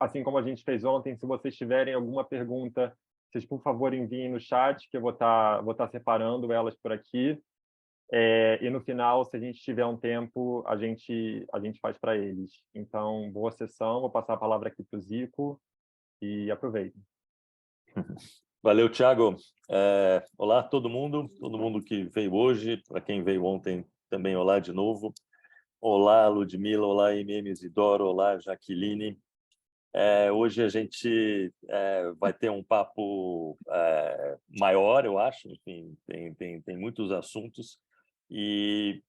assim como a gente fez ontem, se vocês tiverem alguma pergunta, vocês, por favor, enviem no chat, que eu vou tá separando elas por aqui. E no final, se a gente tiver um tempo, a gente faz para eles. Então, boa sessão, vou passar a palavra aqui para o Zico e aproveitem. Valeu, Thiago. Olá, todo mundo que veio hoje, para quem veio ontem também, olá de novo. Olá, Ludmila, olá, Isidoro, olá, Jaqueline. Hoje a gente vai ter um papo maior, eu acho, enfim, tem muitos assuntos. E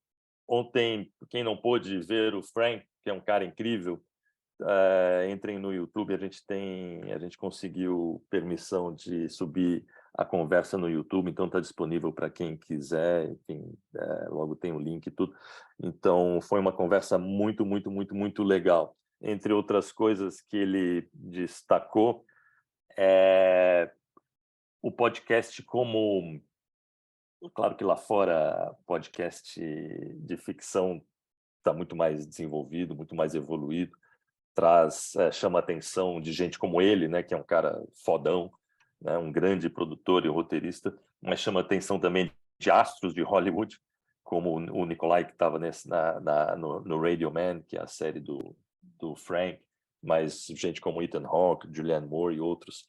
ontem, quem não pôde ver o Frank, que é um cara incrível, entrem no YouTube, a gente conseguiu permissão de subir a conversa no YouTube, então está disponível para quem quiser, enfim, logo tem o link e tudo. Então foi uma conversa muito, muito, muito, muito legal. Entre outras coisas que ele destacou, o podcast como... Claro que lá fora, podcast de ficção está muito mais desenvolvido, muito mais evoluído, chama a atenção de gente como ele, né, que é um cara fodão, né, um grande produtor e roteirista, mas chama a atenção também de astros de Hollywood, como o Nikolai, que estava no Radio Man, que é a série do Frank, mas gente como Ethan Hawke, Julianne Moore e outros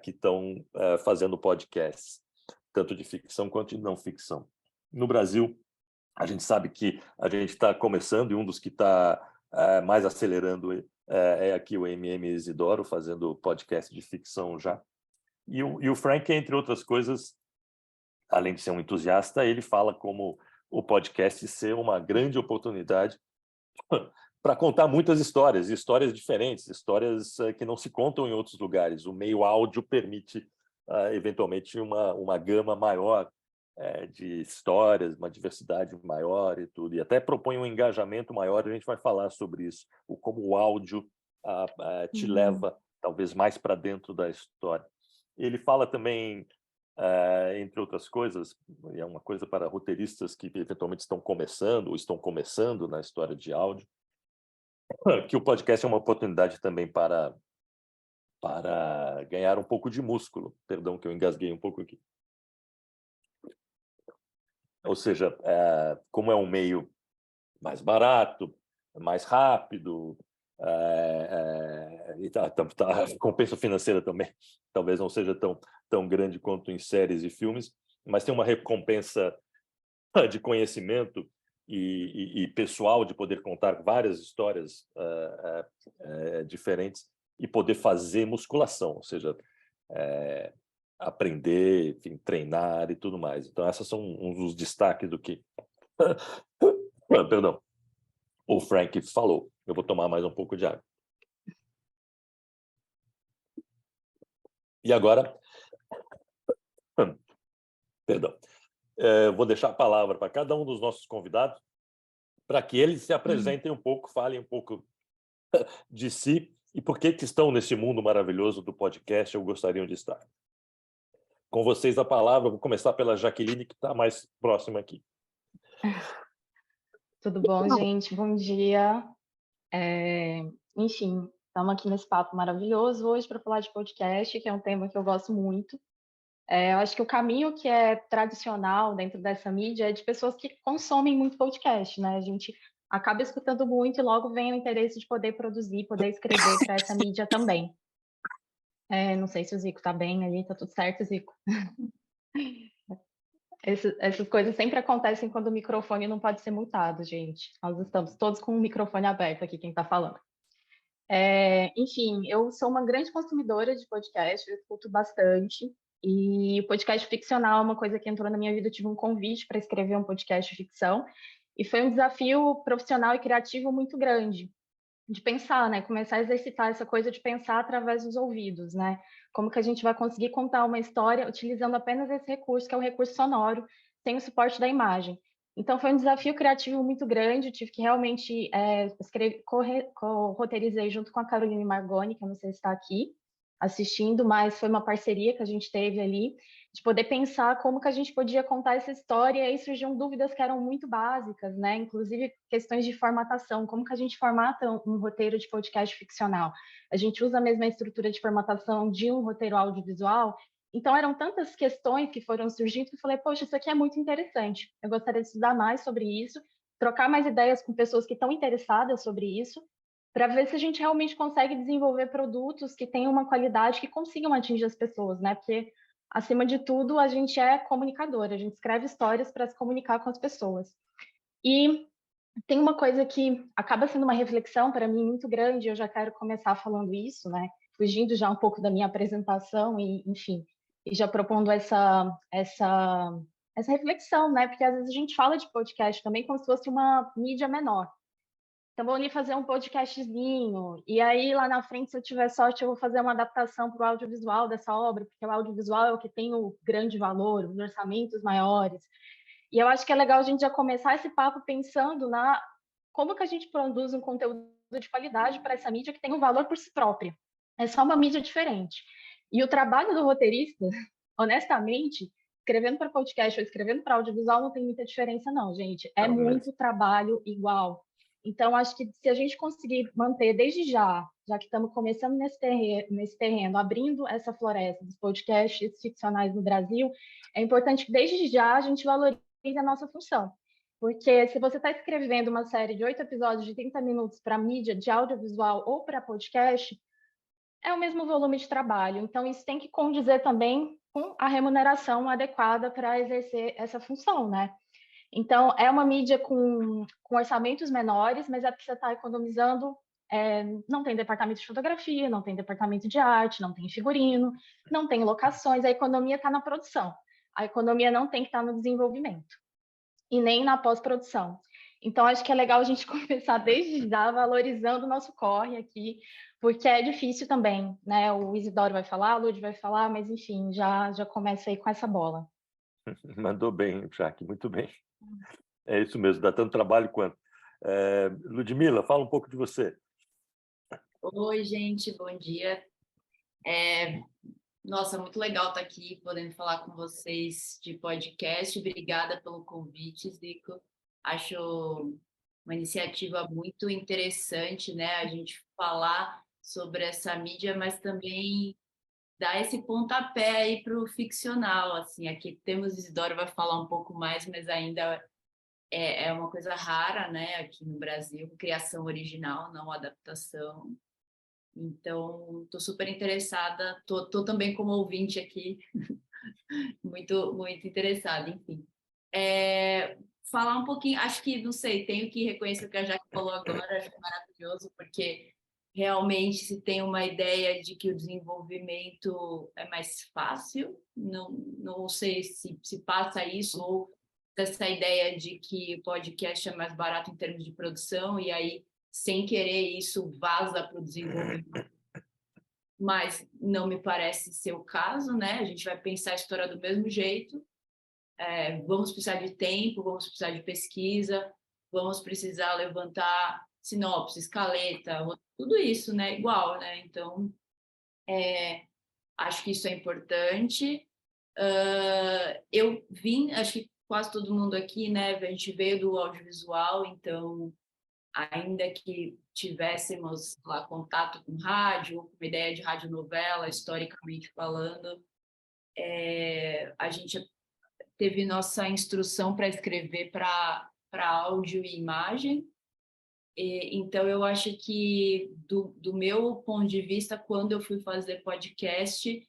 que estão fazendo podcasts, tanto de ficção quanto de não ficção. No Brasil, a gente sabe que a gente está começando, e um dos que está mais acelerando é aqui o Isidoro, fazendo podcast de ficção já. E o Frank, entre outras coisas, além de ser um entusiasta, ele fala como o podcast ser uma grande oportunidade para contar muitas histórias diferentes, histórias que não se contam em outros lugares. O meio áudio permite, eventualmente, uma gama maior de histórias, uma diversidade maior e tudo, e até propõe um engajamento maior. A gente vai falar sobre isso, como o áudio te leva talvez mais para dentro da história. Ele fala também, entre outras coisas, e é uma coisa para roteiristas que eventualmente estão começando ou estão começando na história de áudio, que o podcast é uma oportunidade também para ganhar um pouco de músculo. Perdão que eu engasguei um pouco aqui. Ou seja, como é um meio mais barato, mais rápido, e a recompensa financeira também talvez não seja tão grande quanto em séries e filmes, mas tem uma recompensa de conhecimento e pessoal, de poder contar várias histórias diferentes e poder fazer musculação, ou seja, aprender, enfim, treinar e tudo mais. Então, esses são uns dos destaques do que perdão, o Frank falou. Eu vou tomar mais um pouco de água. E agora, perdão, vou deixar a palavra para cada um dos nossos convidados, para que eles se apresentem um pouco, falem um pouco de si e por que estão nesse mundo maravilhoso do podcast ou gostariam de estar. Com vocês a palavra, vou começar pela Jaqueline, que está mais próxima aqui. Tudo bom, gente? Bom dia. Enfim, estamos aqui nesse papo maravilhoso hoje para falar de podcast, que é um tema que eu gosto muito. Eu acho que o caminho que é tradicional dentro dessa mídia é de pessoas que consomem muito podcast, né? A gente acaba escutando muito e logo vem o interesse de poder produzir, poder escrever para essa mídia também. Não sei se o Zico está bem ali, tá tudo certo, Zico? Essas coisas sempre acontecem quando o microfone não pode ser mutado, gente. Nós estamos todos com o microfone aberto aqui, quem está falando. Enfim, eu sou uma grande consumidora de podcast, eu escuto bastante. E o podcast ficcional é uma coisa que entrou na minha vida. Eu tive um convite para escrever um podcast de ficção. E foi um desafio profissional e criativo muito grande. De pensar, né? Começar a exercitar essa coisa de pensar através dos ouvidos, né? Como que a gente vai conseguir contar uma história utilizando apenas esse recurso, que é o recurso sonoro, sem o suporte da imagem. Então, foi um desafio criativo muito grande. Eu tive que realmente roteirizei junto com a Caroline Margoni, que eu não sei se está aqui assistindo, mas foi uma parceria que a gente teve ali. de poder pensar como que a gente podia contar essa história, e aí surgiam dúvidas que eram muito básicas, né? Inclusive questões de formatação, como que a gente formata um roteiro de podcast ficcional? A gente usa a mesma estrutura de formatação de um roteiro audiovisual? Então, eram tantas questões que foram surgindo que eu falei, poxa, isso aqui é muito interessante. Eu gostaria de estudar mais sobre isso, trocar mais ideias com pessoas que estão interessadas sobre isso, para ver se a gente realmente consegue desenvolver produtos que tenham uma qualidade que consigam atingir as pessoas, né? Porque, acima de tudo, a gente é comunicador, a gente escreve histórias para se comunicar com as pessoas. E tem uma coisa que acaba sendo uma reflexão para mim muito grande, eu já quero começar falando isso, né? Fugindo já um pouco da minha apresentação e, enfim, e já propondo essa reflexão, né? Porque às vezes a gente fala de podcast também como se fosse uma mídia menor. Então, vou ali fazer um podcastzinho, e aí lá na frente, se eu tiver sorte, eu vou fazer uma adaptação para o audiovisual dessa obra, porque o audiovisual é o que tem o grande valor, os orçamentos maiores. E eu acho que é legal a gente já começar esse papo pensando na como que a gente produz um conteúdo de qualidade para essa mídia que tem um valor por si própria. É só uma mídia diferente. E o trabalho do roteirista, honestamente, escrevendo para podcast ou escrevendo para audiovisual não tem muita diferença, não, gente. É Não muito mesmo. trabalho igual. Então, acho que se a gente conseguir manter desde já que estamos começando nesse terreno, abrindo essa floresta dos podcasts ficcionais no Brasil, é importante que desde já a gente valorize a nossa função. Porque se você está escrevendo uma série de 8 episódios de 30 minutos para mídia de audiovisual ou para podcast, é o mesmo volume de trabalho. Então, isso tem que condizer também com a remuneração adequada para exercer essa função, né? Então, é uma mídia com orçamentos menores, mas é porque você está economizando. Não tem departamento de fotografia, não tem departamento de arte, não tem figurino, não tem locações. A economia está na produção. A economia não tem que estar no desenvolvimento e nem na pós-produção. Então, acho que é legal a gente começar desde já valorizando o nosso corre aqui, porque é difícil também, né? O Isidoro vai falar, a Lud vai falar, mas enfim, já começa aí com essa bola. Mandou bem, Jaque, muito bem. É isso mesmo, dá tanto trabalho quanto. Ludmila, fala um pouco de você. Oi, gente, bom dia. Nossa, muito legal estar aqui, podendo falar com vocês de podcast. Obrigada pelo convite, Zico. Acho uma iniciativa muito interessante, né? A gente falar sobre essa mídia, mas também dar esse pontapé aí para o ficcional. Assim, aqui temos Isidoro vai falar um pouco mais, mas ainda é uma coisa rara, né? Aqui no Brasil, criação original, não adaptação. Então, estou super interessada, tô também como ouvinte aqui, muito, muito interessada, enfim. Falar um pouquinho, acho que, não sei, tenho que reconhecer o que a Jaque falou agora, acho maravilhoso, porque realmente se tem uma ideia de que o desenvolvimento é mais fácil, não sei se passa isso, ou essa ideia de que o podcast é mais barato em termos de produção, e aí sem querer isso vaza para o desenvolvimento, mas não me parece ser o caso, né? A gente vai pensar a história do mesmo jeito, vamos precisar de tempo, vamos precisar de pesquisa, vamos precisar levantar sinopse, escaleta, tudo isso, né? Igual, né? Então, acho que isso é importante. Eu vim, acho que quase todo mundo aqui, né? A gente veio do audiovisual, então ainda que tivéssemos lá contato com rádio, ou com uma ideia de radionovela, historicamente falando, a gente teve nossa instrução para escrever para áudio e imagem. Então, eu acho que, do meu ponto de vista, quando eu fui fazer podcast,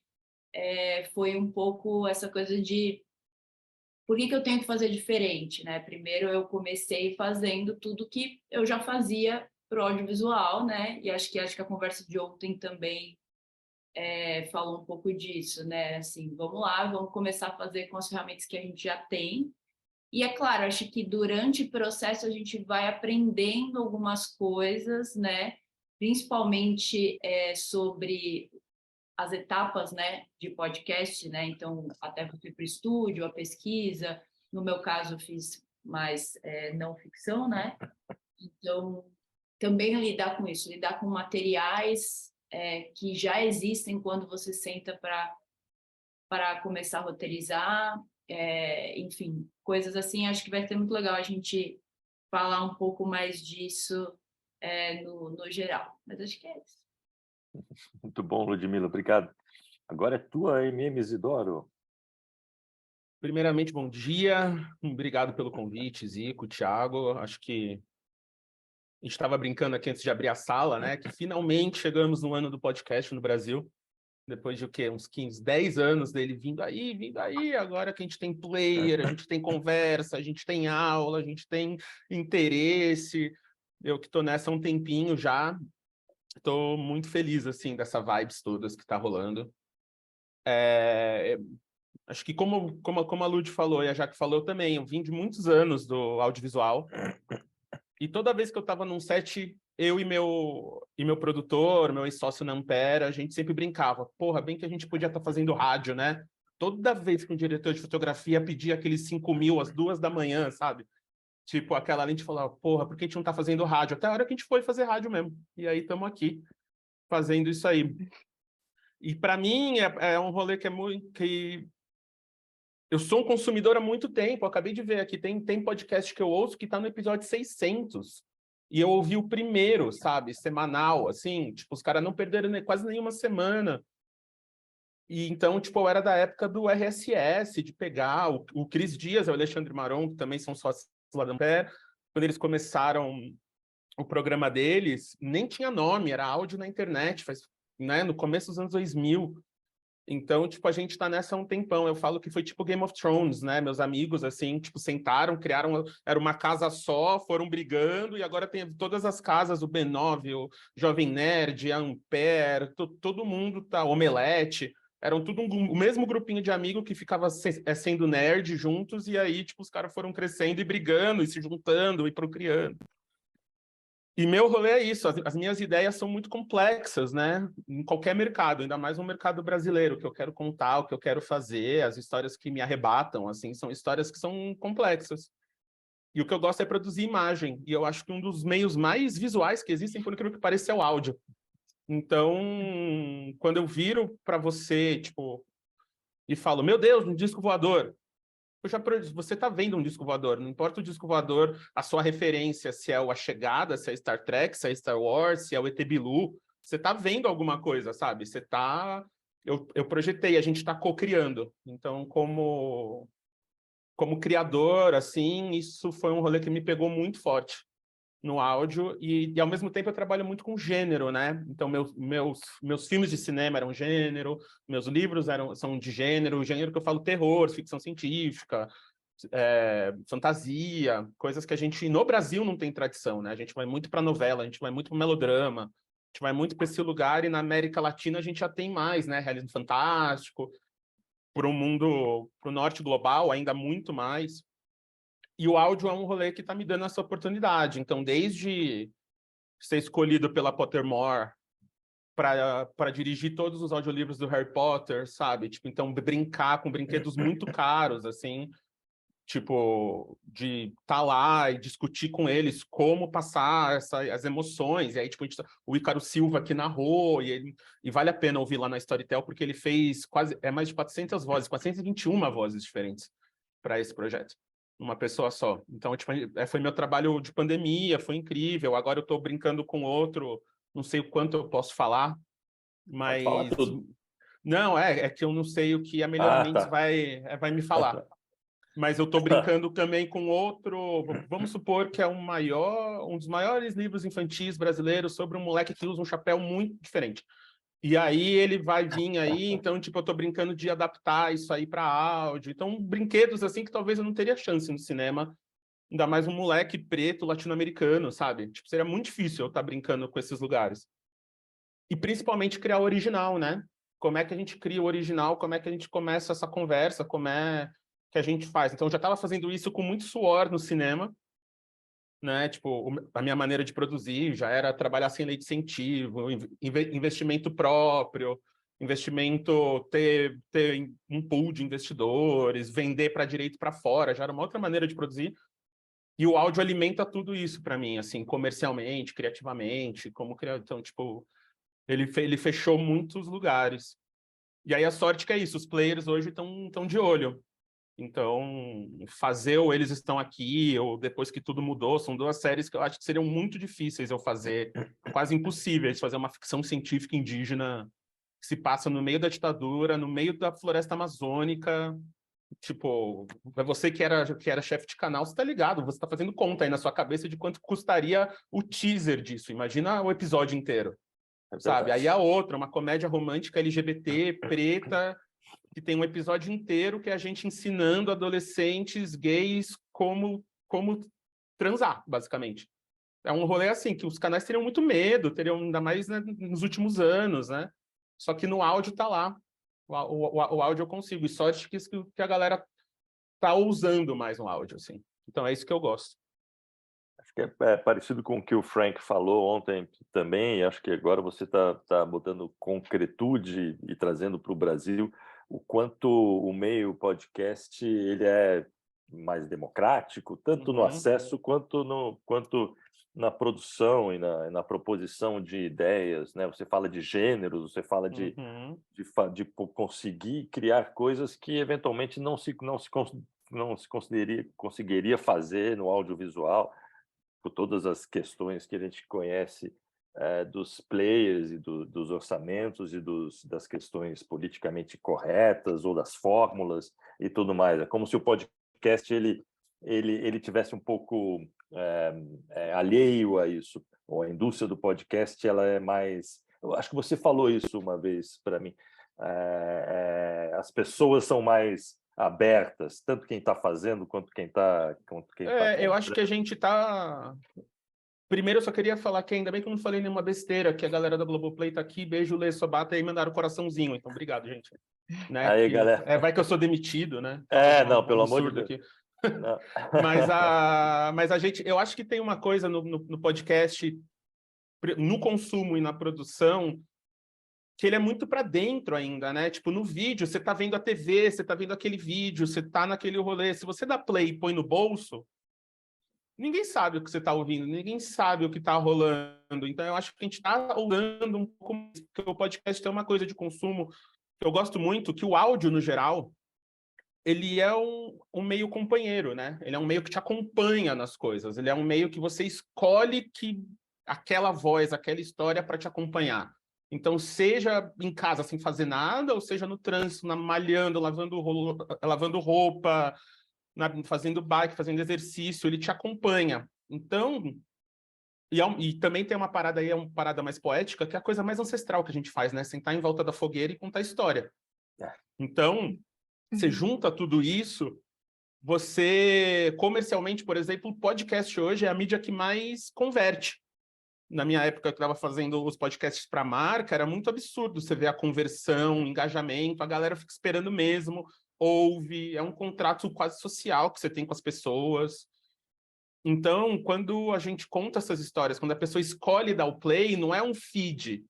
foi um pouco essa coisa de por que eu tenho que fazer diferente, né? Primeiro eu comecei fazendo tudo que eu já fazia para o audiovisual, né? E acho que a conversa de ontem também falou um pouco disso, né? Assim, vamos lá, vamos começar a fazer com as ferramentas que a gente já tem. E é claro, acho que durante o processo a gente vai aprendendo algumas coisas, né? Principalmente sobre as etapas, né, de podcast, né? Então, até fui para o estúdio, a pesquisa. No meu caso, eu fiz mais não ficção, né? Então, também lidar com isso, lidar com materiais que já existem quando você senta para para começar a roteirizar, enfim, coisas assim. Acho que vai ser muito legal a gente falar um pouco mais disso no geral. Mas acho que é isso. Muito bom, Ludmila, obrigado. Agora é tua, Isidoro. Primeiramente, bom dia. Obrigado pelo convite, Zico, Thiago. Acho que a gente estava brincando aqui antes de abrir a sala, né? Que finalmente chegamos no ano do podcast no Brasil. Depois de o quê? Uns 15, 10 anos dele vindo aí. Agora que a gente tem player, a gente tem conversa, a gente tem aula, a gente tem interesse. Eu que estou nessa há um tempinho já. Estou muito feliz, assim, dessa vibes todas que está rolando. Acho que como a Lud falou e a Jaque falou também, eu vim de muitos anos do audiovisual. E toda vez que eu estava num set, eu e meu produtor, meu ex-sócio na Ampera, a gente sempre brincava. Porra, bem que a gente podia estar fazendo rádio, né? Toda vez que um diretor de fotografia pedia aqueles 5.000 às 2 da manhã, sabe? Tipo, aquela lente falava, porra, por que a gente não tá fazendo rádio? Até a hora que a gente foi fazer rádio mesmo. E aí estamos aqui, fazendo isso aí. E para mim é um rolê que é muito... que eu sou um consumidor há muito tempo. Eu acabei de ver aqui, tem podcast que eu ouço que tá no episódio 600. E eu ouvi o primeiro, sabe? Semanal, assim. Tipo, os caras não perderam quase nenhuma semana. E então, tipo, eu era da época do RSS, de pegar o Cris Dias e o Alexandre Maron, que também são sócios lá da Ampere. Quando eles começaram o programa deles, nem tinha nome, era áudio na internet, né, no começo dos anos 2000. Então, tipo, a gente tá nessa há um tempão. Eu falo que foi tipo Game of Thrones, né? Meus amigos, assim, tipo, sentaram, criaram... Era uma casa só, foram brigando, e agora tem todas as casas, o B9, o Jovem Nerd, a Ampere, todo mundo tá... Omelete. Eram tudo o mesmo grupinho de amigos que ficava sendo nerd juntos, e aí, tipo, os caras foram crescendo e brigando, e se juntando, e procriando. E meu rolê é isso, as minhas ideias são muito complexas, né? Em qualquer mercado, ainda mais no mercado brasileiro, o que eu quero contar, o que eu quero fazer, as histórias que me arrebatam, assim, são histórias que são complexas. E o que eu gosto é produzir imagem, e eu acho que um dos meios mais visuais que existem, por incrível que pareça, é o áudio. Então, quando eu viro para você, tipo, e falo, meu Deus, um disco voador, você está vendo um disco voador, não importa o disco voador, a sua referência, se é A Chegada, se é Star Trek, se é Star Wars, se é o ET Bilu, você está vendo alguma coisa, sabe? Você está... Eu projetei, a gente está co-criando. Então, como criador, assim, isso foi um rolê que me pegou muito forte no áudio, e ao mesmo tempo eu trabalho muito com gênero, né? Então, meus filmes de cinema eram gênero, meus livros são de gênero, o gênero que eu falo terror, ficção científica, fantasia, coisas que a gente, no Brasil, não tem tradição, né? A gente vai muito para novela, a gente vai muito para melodrama, a gente vai muito para esse lugar, e na América Latina a gente já tem mais, né? Realismo fantástico, para o mundo, para o norte global, ainda muito mais. E o áudio é um rolê que está me dando essa oportunidade. Então, desde ser escolhido pela Pottermore para dirigir todos os audiolivros do Harry Potter, sabe? Tipo, então, brincar com brinquedos muito caros, assim, tipo, de estar lá e discutir com eles como passar as emoções. E aí, tipo, o Ícaro Silva que narrou, e vale a pena ouvir lá na Storytel, porque ele fez mais de 400 vozes, 421 vozes diferentes para esse projeto. Uma pessoa só. Então, tipo, foi meu trabalho de pandemia, foi incrível. Agora eu estou brincando com outro, não sei o quanto eu posso falar, mas... Pode falar tudo. Não, é que eu não sei o que a Melhor Mendes Tá. vai me falar. Mas eu estou brincando também com outro... Vamos supor que é um dos maiores livros infantis brasileiros sobre um moleque que usa um chapéu muito diferente. E aí ele vai vir aí, então, tipo, eu tô brincando de adaptar isso aí para áudio. Então, brinquedos assim que talvez eu não teria chance no cinema, ainda mais um moleque preto latino-americano, sabe? Tipo, seria muito difícil eu estar brincando com esses lugares. E principalmente criar o original, né? Como é que a gente cria o original, como é que a gente começa essa conversa, como é que a gente faz. Então, eu já estava fazendo isso com muito suor no cinema, né? Tipo, a minha maneira de produzir já era trabalhar sem lei de incentivo, investimento próprio, ter um pool de investidores, vender para direito para fora, já era uma outra maneira de produzir. E o áudio alimenta tudo isso para mim, assim, comercialmente, criativamente, como criar. Então, tipo, ele fechou muitos lugares. E aí a sorte que é isso, os players hoje estão de olho. Então, fazer o Eles Estão Aqui, ou Depois que Tudo Mudou, são duas séries que eu acho que seriam muito difíceis eu fazer, quase impossíveis, fazer uma ficção científica indígena que se passa no meio da ditadura, no meio da floresta amazônica. Tipo, você que era chefe de canal, você tá ligado, você tá fazendo conta aí na sua cabeça de quanto custaria o teaser disso. Imagina o episódio inteiro, sabe? Aí a outra, uma comédia romântica LGBT, preta, que tem um episódio inteiro que é a gente ensinando adolescentes gays como transar, basicamente. É um rolê assim, que os canais teriam muito medo, teriam ainda mais, né, nos últimos anos, né? Só que no áudio tá lá. O áudio eu consigo. E sorte que a galera tá usando mais no áudio, assim. Então é isso que eu gosto. Acho que é parecido com o que o Frank falou ontem também, e acho que agora você tá botando concretude e trazendo para o Brasil o quanto o meio podcast ele é mais democrático, tanto no acesso quanto na produção e na proposição de ideias, né? Você fala de gêneros, você fala de conseguir criar coisas que eventualmente não se conseguiria fazer no audiovisual, por todas as questões que a gente conhece dos players e dos orçamentos e das questões politicamente corretas ou das fórmulas e tudo mais. É como se o podcast ele tivesse um pouco alheio a isso. Ou a indústria do podcast ela é mais... Eu acho que você falou isso uma vez para mim. As pessoas são mais abertas, tanto quem está fazendo quanto quem está eu acho que a gente tá... Primeiro, eu só queria falar que ainda bem que eu não falei nenhuma besteira, que a galera da Globoplay tá aqui, beijo, Lê, Sobata, e mandaram o coraçãozinho, então obrigado, gente. Né? Aí, galera. Vai que eu sou demitido, né? Não, pelo amor de Deus. Não. Mas a gente, eu acho que tem uma coisa no podcast, no consumo e na produção, que ele é muito para dentro ainda, né? Tipo, no vídeo, você tá vendo a TV, você tá vendo aquele vídeo, você tá naquele rolê. Se você dá play e põe no bolso, ninguém sabe o que você está ouvindo, ninguém sabe o que está rolando. Então, eu acho que a gente está olhando um pouco mais, porque o podcast tem uma coisa de consumo que eu gosto muito, que o áudio, no geral, ele é um meio companheiro, né? Ele é um meio que te acompanha nas coisas. Ele é um meio que você escolhe que aquela voz, aquela história para te acompanhar. Então, seja em casa sem fazer nada, ou seja no trânsito, malhando, lavando roupa, fazendo bike, fazendo exercício, ele te acompanha. Então, e também tem uma parada aí, é uma parada mais poética, que é a coisa mais ancestral que a gente faz, né? Sentar em volta da fogueira e contar história. Então, você junta tudo isso, você, comercialmente, por exemplo, o podcast hoje é a mídia que mais converte. Na minha época, eu estava fazendo os podcasts para marca, era muito absurdo você ver a conversão, o engajamento, a galera fica esperando mesmo, ouve, é um contrato quase social que você tem com as pessoas. Então, quando a gente conta essas histórias, quando a pessoa escolhe dar o play, não é um feed.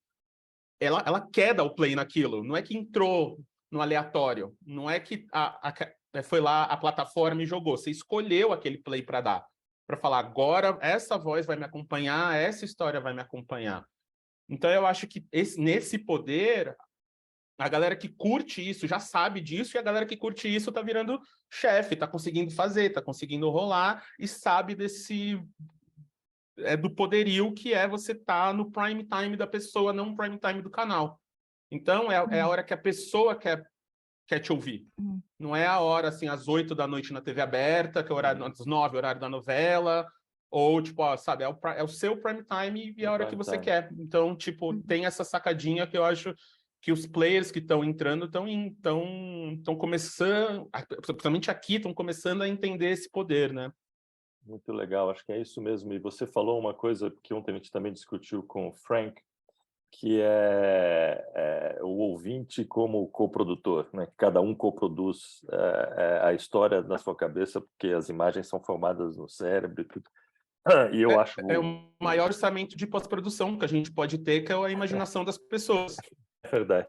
Ela quer dar o play naquilo, não é que entrou no aleatório, não é que foi lá a plataforma e jogou, você escolheu aquele play para dar, para falar, agora essa voz vai me acompanhar, essa história vai me acompanhar. Então, eu acho que nesse poder, a galera que curte isso já sabe disso, e a galera que curte isso tá virando chefe, tá conseguindo fazer, tá conseguindo rolar, e sabe do poderio que é você tá no prime time da pessoa, não no prime time do canal. Então, é a hora que a pessoa quer te ouvir. Não é a hora, assim, às 8 da noite na TV aberta, que é o horário às 9, horário da novela, ou, tipo, sabe, é o seu prime time e a hora que você quer. Então, tipo, tem essa sacadinha que eu acho que os players que estão entrando estão começando, principalmente aqui, estão começando a entender esse poder, né? Muito legal, acho que é isso mesmo. E você falou uma coisa que ontem a gente também discutiu com o Frank, que é o ouvinte como coprodutor, né? Cada um coproduz a história na sua cabeça, porque as imagens são formadas no cérebro e tudo. E eu acho... É o maior orçamento de pós-produção que a gente pode ter, que é a imaginação das pessoas. É verdade,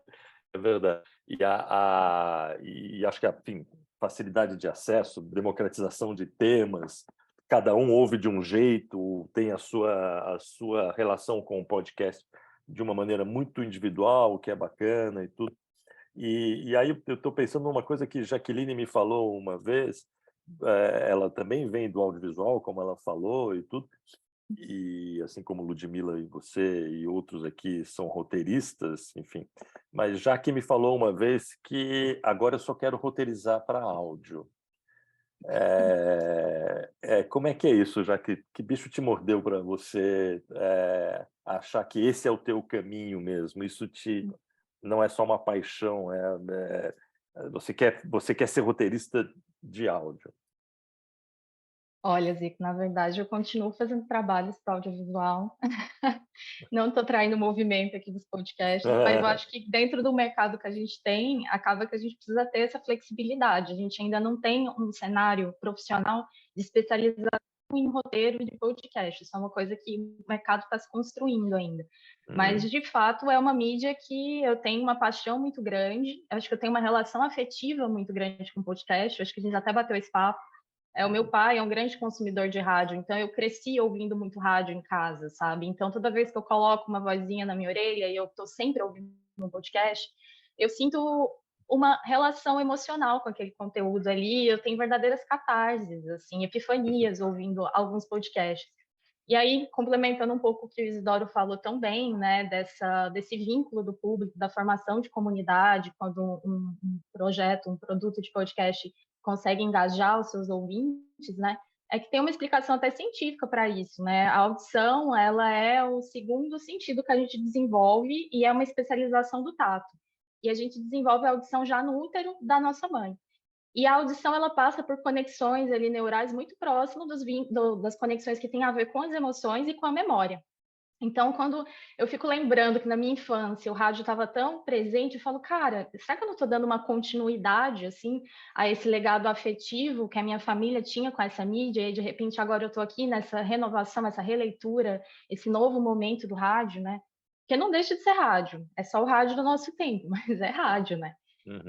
é verdade. E acho que, enfim, facilidade de acesso, democratização de temas, cada um ouve de um jeito, tem a sua relação com o podcast de uma maneira muito individual, o que é bacana e tudo. E aí eu estou pensando numa coisa que Jaqueline me falou uma vez, ela também vem do audiovisual, como ela falou e tudo, e assim como Ludmila e você e outros aqui são roteiristas, enfim, mas Jaque me falou uma vez que agora eu só quero roteirizar para áudio. Como é que é isso, Jaque? Que bicho te mordeu para você achar que esse é o teu caminho mesmo? Isso não é só uma paixão, você quer ser roteirista de áudio. Olha, Zico, na verdade, eu continuo fazendo trabalhos para audiovisual. Não estou traindo o movimento aqui dos podcasts, mas eu acho que dentro do mercado que a gente tem, acaba que a gente precisa ter essa flexibilidade. A gente ainda não tem um cenário profissional de especialização em roteiro de podcast. Isso é uma coisa que o mercado está se construindo ainda. Mas, de fato, é uma mídia que eu tenho uma paixão muito grande. Eu acho que eu tenho uma relação afetiva muito grande com o podcast. Eu acho que a gente até bateu esse papo. O meu pai é um grande consumidor de rádio, então eu cresci ouvindo muito rádio em casa, sabe? Então toda vez que eu coloco uma vozinha na minha orelha e eu estou sempre ouvindo um podcast, eu sinto uma relação emocional com aquele conteúdo ali, eu tenho verdadeiras catarses, assim, epifanias ouvindo alguns podcasts. E aí, complementando um pouco o que o Isidoro falou tão bem, né, desse vínculo do público, da formação de comunidade, quando um projeto, um produto de podcast consegue engajar os seus ouvintes, né? É que tem uma explicação até científica para isso, né? A audição, ela é o segundo sentido que a gente desenvolve e é uma especialização do tato. E a gente desenvolve a audição já no útero da nossa mãe. E a audição, ela passa por conexões ali neurais muito próximas das conexões que têm a ver com as emoções e com a memória. Então, quando eu fico lembrando que na minha infância o rádio estava tão presente, eu falo, cara, será que eu não estou dando uma continuidade, assim, a esse legado afetivo que a minha família tinha com essa mídia? E, de repente, agora eu estou aqui nessa renovação, essa releitura, esse novo momento do rádio, né? Porque não deixa de ser rádio. É só o rádio do nosso tempo, mas é rádio, né? Uhum.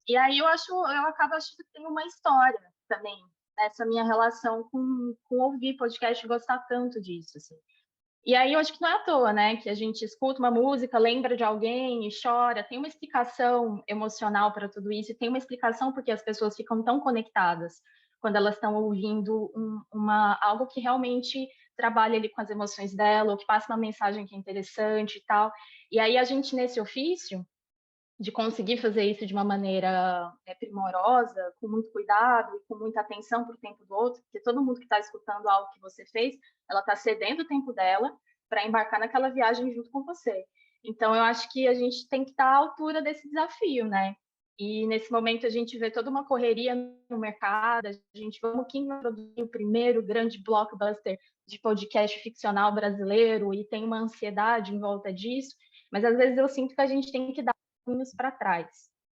E aí eu acabo achando que tem uma história também, nessa minha relação com ouvir podcast e gostar tanto disso, assim. E aí eu acho que não é à toa, né, que a gente escuta uma música, lembra de alguém e chora, tem uma explicação emocional para tudo isso, e tem uma explicação porque as pessoas ficam tão conectadas quando elas estão ouvindo algo que realmente trabalha ali com as emoções dela, ou que passa uma mensagem que é interessante e tal. E aí a gente, nesse ofício, de conseguir fazer isso de uma maneira primorosa, com muito cuidado e com muita atenção para o tempo do outro, porque todo mundo que está escutando algo que você fez, ela está cedendo o tempo dela para embarcar naquela viagem junto com você. Então, eu acho que a gente tem que estar à altura desse desafio, né? E nesse momento a gente vê toda uma correria no mercado, a gente vamos quem vai produzir o primeiro grande blockbuster de podcast ficcional brasileiro e tem uma ansiedade em volta disso, mas às vezes eu sinto que a gente tem que dar para trás,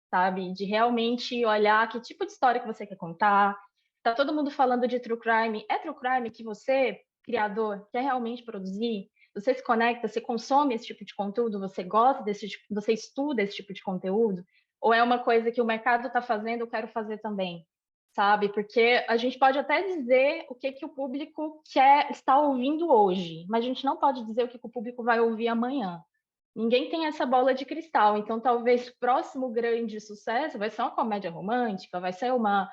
sabe? De realmente olhar que tipo de história que você quer contar. Tá todo mundo falando de true crime. É true crime que você, criador, quer realmente produzir? Você se conecta, você consome esse tipo de conteúdo, você gosta desse tipo, você estuda esse tipo de conteúdo? Ou é uma coisa que o mercado está fazendo, eu quero fazer também? Sabe? Porque a gente pode até dizer o que o público está ouvindo hoje, mas a gente não pode dizer o que o público vai ouvir amanhã. Ninguém tem essa bola de cristal, então talvez o próximo grande sucesso vai ser uma comédia romântica, vai ser uma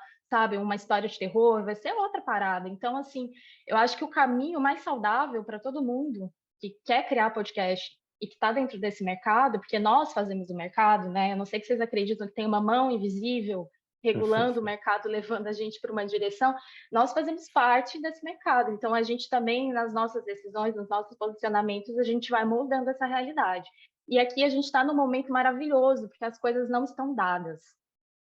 história de terror, vai ser outra parada. Então, assim, eu acho que o caminho mais saudável para todo mundo que quer criar podcast e que está dentro desse mercado, porque nós fazemos o mercado, né? Eu não sei que vocês acreditam que tem uma mão invisível regulando o mercado, levando a gente para uma direção, nós fazemos parte desse mercado. Então, a gente também, nas nossas decisões, nos nossos posicionamentos, a gente vai moldando essa realidade. E aqui a gente está num momento maravilhoso, porque as coisas não estão dadas.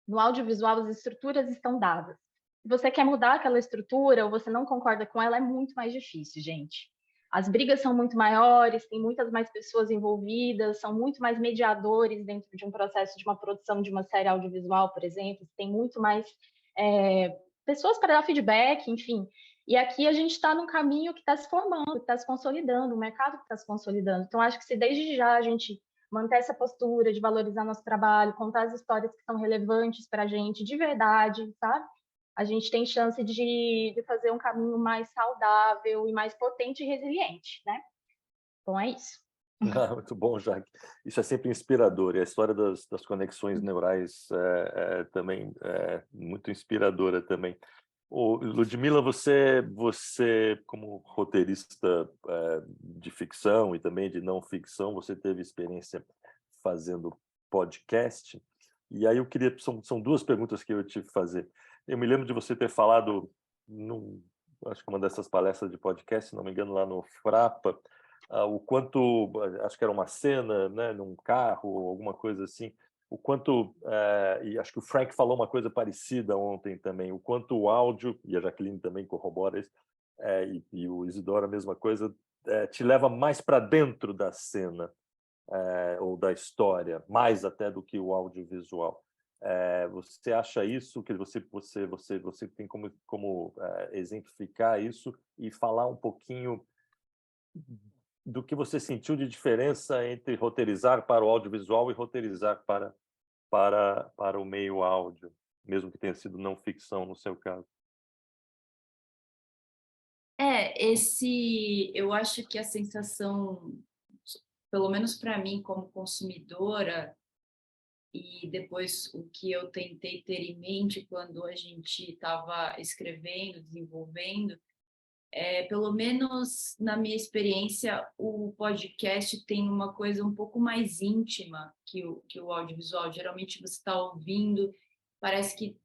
No audiovisual, as estruturas estão dadas. Se você quer mudar aquela estrutura ou você não concorda com ela, é muito mais difícil, gente. As brigas são muito maiores, tem muitas mais pessoas envolvidas, são muito mais mediadores dentro de um processo de uma produção de uma série audiovisual, por exemplo, tem muito mais pessoas para dar feedback, enfim. E aqui a gente está num caminho que está se formando, que está se consolidando, o mercado que está se consolidando. Então, acho que se desde já a gente manter essa postura de valorizar nosso trabalho, contar as histórias que são relevantes para a gente de verdade, sabe? A gente tem chance de fazer um caminho mais saudável e mais potente e resiliente, né? Bom, é isso. Muito bom, Jaque. Isso é sempre inspirador. E a história das conexões neurais também é muito inspiradora também. Ludmila, você como roteirista de ficção e também de não ficção, você teve experiência fazendo podcast. E aí eu queria... São duas perguntas que eu tive que fazer. Eu me lembro de você ter falado, acho que uma dessas palestras de podcast, se não me engano, lá no Frapa, o quanto, acho que era uma cena, né, num carro ou alguma coisa assim, o quanto, e acho que o Frank falou uma coisa parecida ontem também, o quanto o áudio, e a Jaqueline também corrobora isso, e o Isidoro a mesma coisa, te leva mais para dentro da cena ou da história, mais até do que o audiovisual. Você acha isso, que você tem como exemplificar isso e falar um pouquinho do que você sentiu de diferença entre roteirizar para o audiovisual e roteirizar para o meio áudio, mesmo que tenha sido não ficção no seu caso? Eu acho que a sensação, pelo menos para mim como consumidora, e depois o que eu tentei ter em mente quando a gente estava escrevendo, desenvolvendo, pelo menos na minha experiência, o podcast tem uma coisa um pouco mais íntima que o audiovisual. Geralmente você está ouvindo, parece que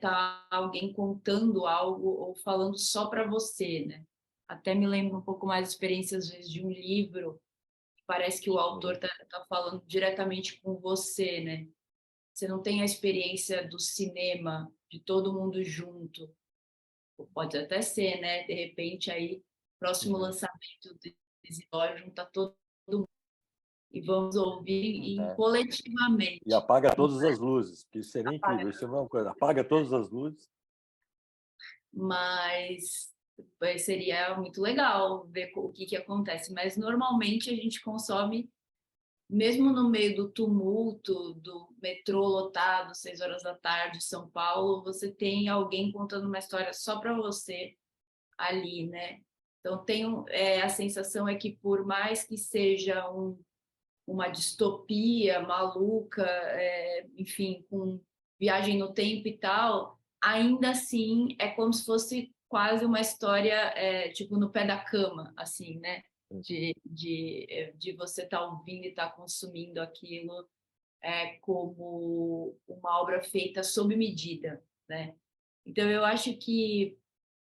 tá alguém contando algo ou falando só para você, né? Até me lembro um pouco mais de experiência, às vezes, de um livro, que parece que o autor tá falando diretamente com você, né? Você não tem a experiência do cinema, de todo mundo junto. Pode até ser, né? De repente, aí, próximo lançamento do Isidoro, junta todo mundo e vamos ouvir coletivamente. E apaga todas as luzes, que isso seria incrível. Isso é uma coisa. Apaga todas as luzes. Mas seria muito legal ver o que acontece. Mas, normalmente, a gente consome, mesmo no meio do tumulto, do metrô lotado, 6 horas da tarde, São Paulo, você tem alguém contando uma história só para você ali, né? Então, a sensação é que, por mais que seja uma distopia maluca, enfim, com viagem no tempo e tal, ainda assim é como se fosse quase uma história, tipo, no pé da cama, assim, né? De você estar ouvindo e estar consumindo aquilo como uma obra feita sob medida, né? Então, eu acho que,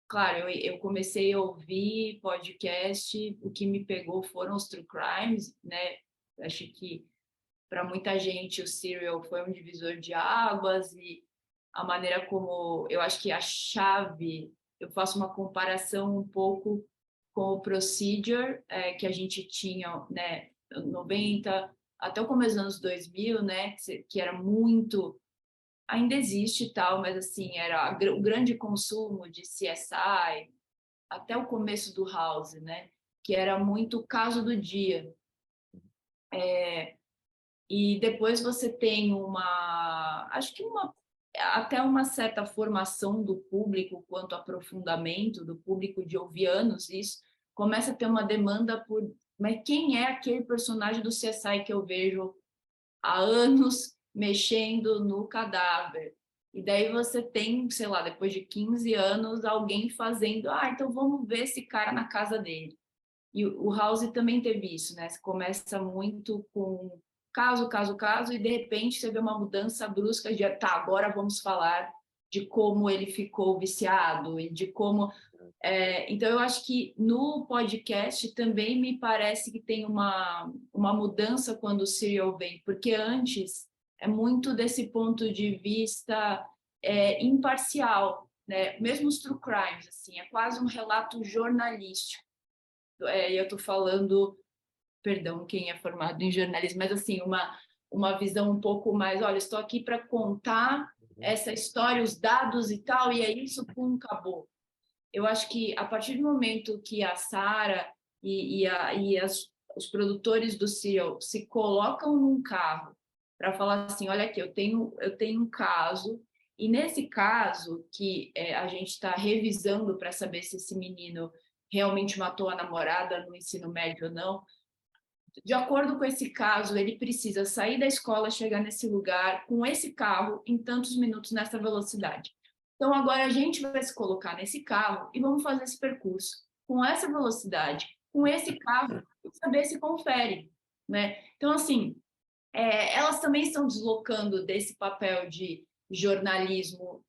claro, eu comecei a ouvir podcast, o que me pegou foram os true crimes, né? Acho que para muita gente o Serial foi um divisor de águas e a maneira como eu acho que a chave, eu faço uma comparação um pouco com o Procedure que a gente tinha, né, 90 até o começo dos anos 2000, né, que era muito, ainda existe e tal, mas assim, era o grande consumo de CSI, até o começo do House, né, que era muito o caso do dia. E depois você tem até uma certa formação do público quanto aprofundamento do público de ouvir anos isso, começa a ter uma demanda por, mas quem é aquele personagem do CSI que eu vejo há anos mexendo no cadáver? E daí você tem, sei lá, depois de 15 anos, alguém fazendo, então vamos ver esse cara na casa dele. E o House também teve isso, né? Você começa muito com caso, e de repente você vê uma mudança brusca de, agora vamos falar de como ele ficou viciado e de como... então, eu acho que no podcast também me parece que tem uma mudança quando o Serial vem, porque antes é muito desse ponto de vista imparcial, né? Mesmo os true crimes, assim, é quase um relato jornalístico. Eu estou falando, perdão, quem é formado em jornalismo, mas assim, uma visão um pouco mais, olha, estou aqui para contar essa história, os dados e tal, e é isso, pum, acabou. Eu acho que a partir do momento que a Sarah e os produtores do Serial se colocam num carro para falar assim, olha aqui, eu tenho um caso, e nesse caso que a gente está revisando para saber se esse menino realmente matou a namorada no ensino médio ou não, de acordo com esse caso, ele precisa sair da escola, chegar nesse lugar com esse carro em tantos minutos nessa velocidade. Então, agora a gente vai se colocar nesse carro e vamos fazer esse percurso com essa velocidade, com esse carro, e saber se confere, né? Então, assim, elas também estão deslocando desse papel de jornalismo,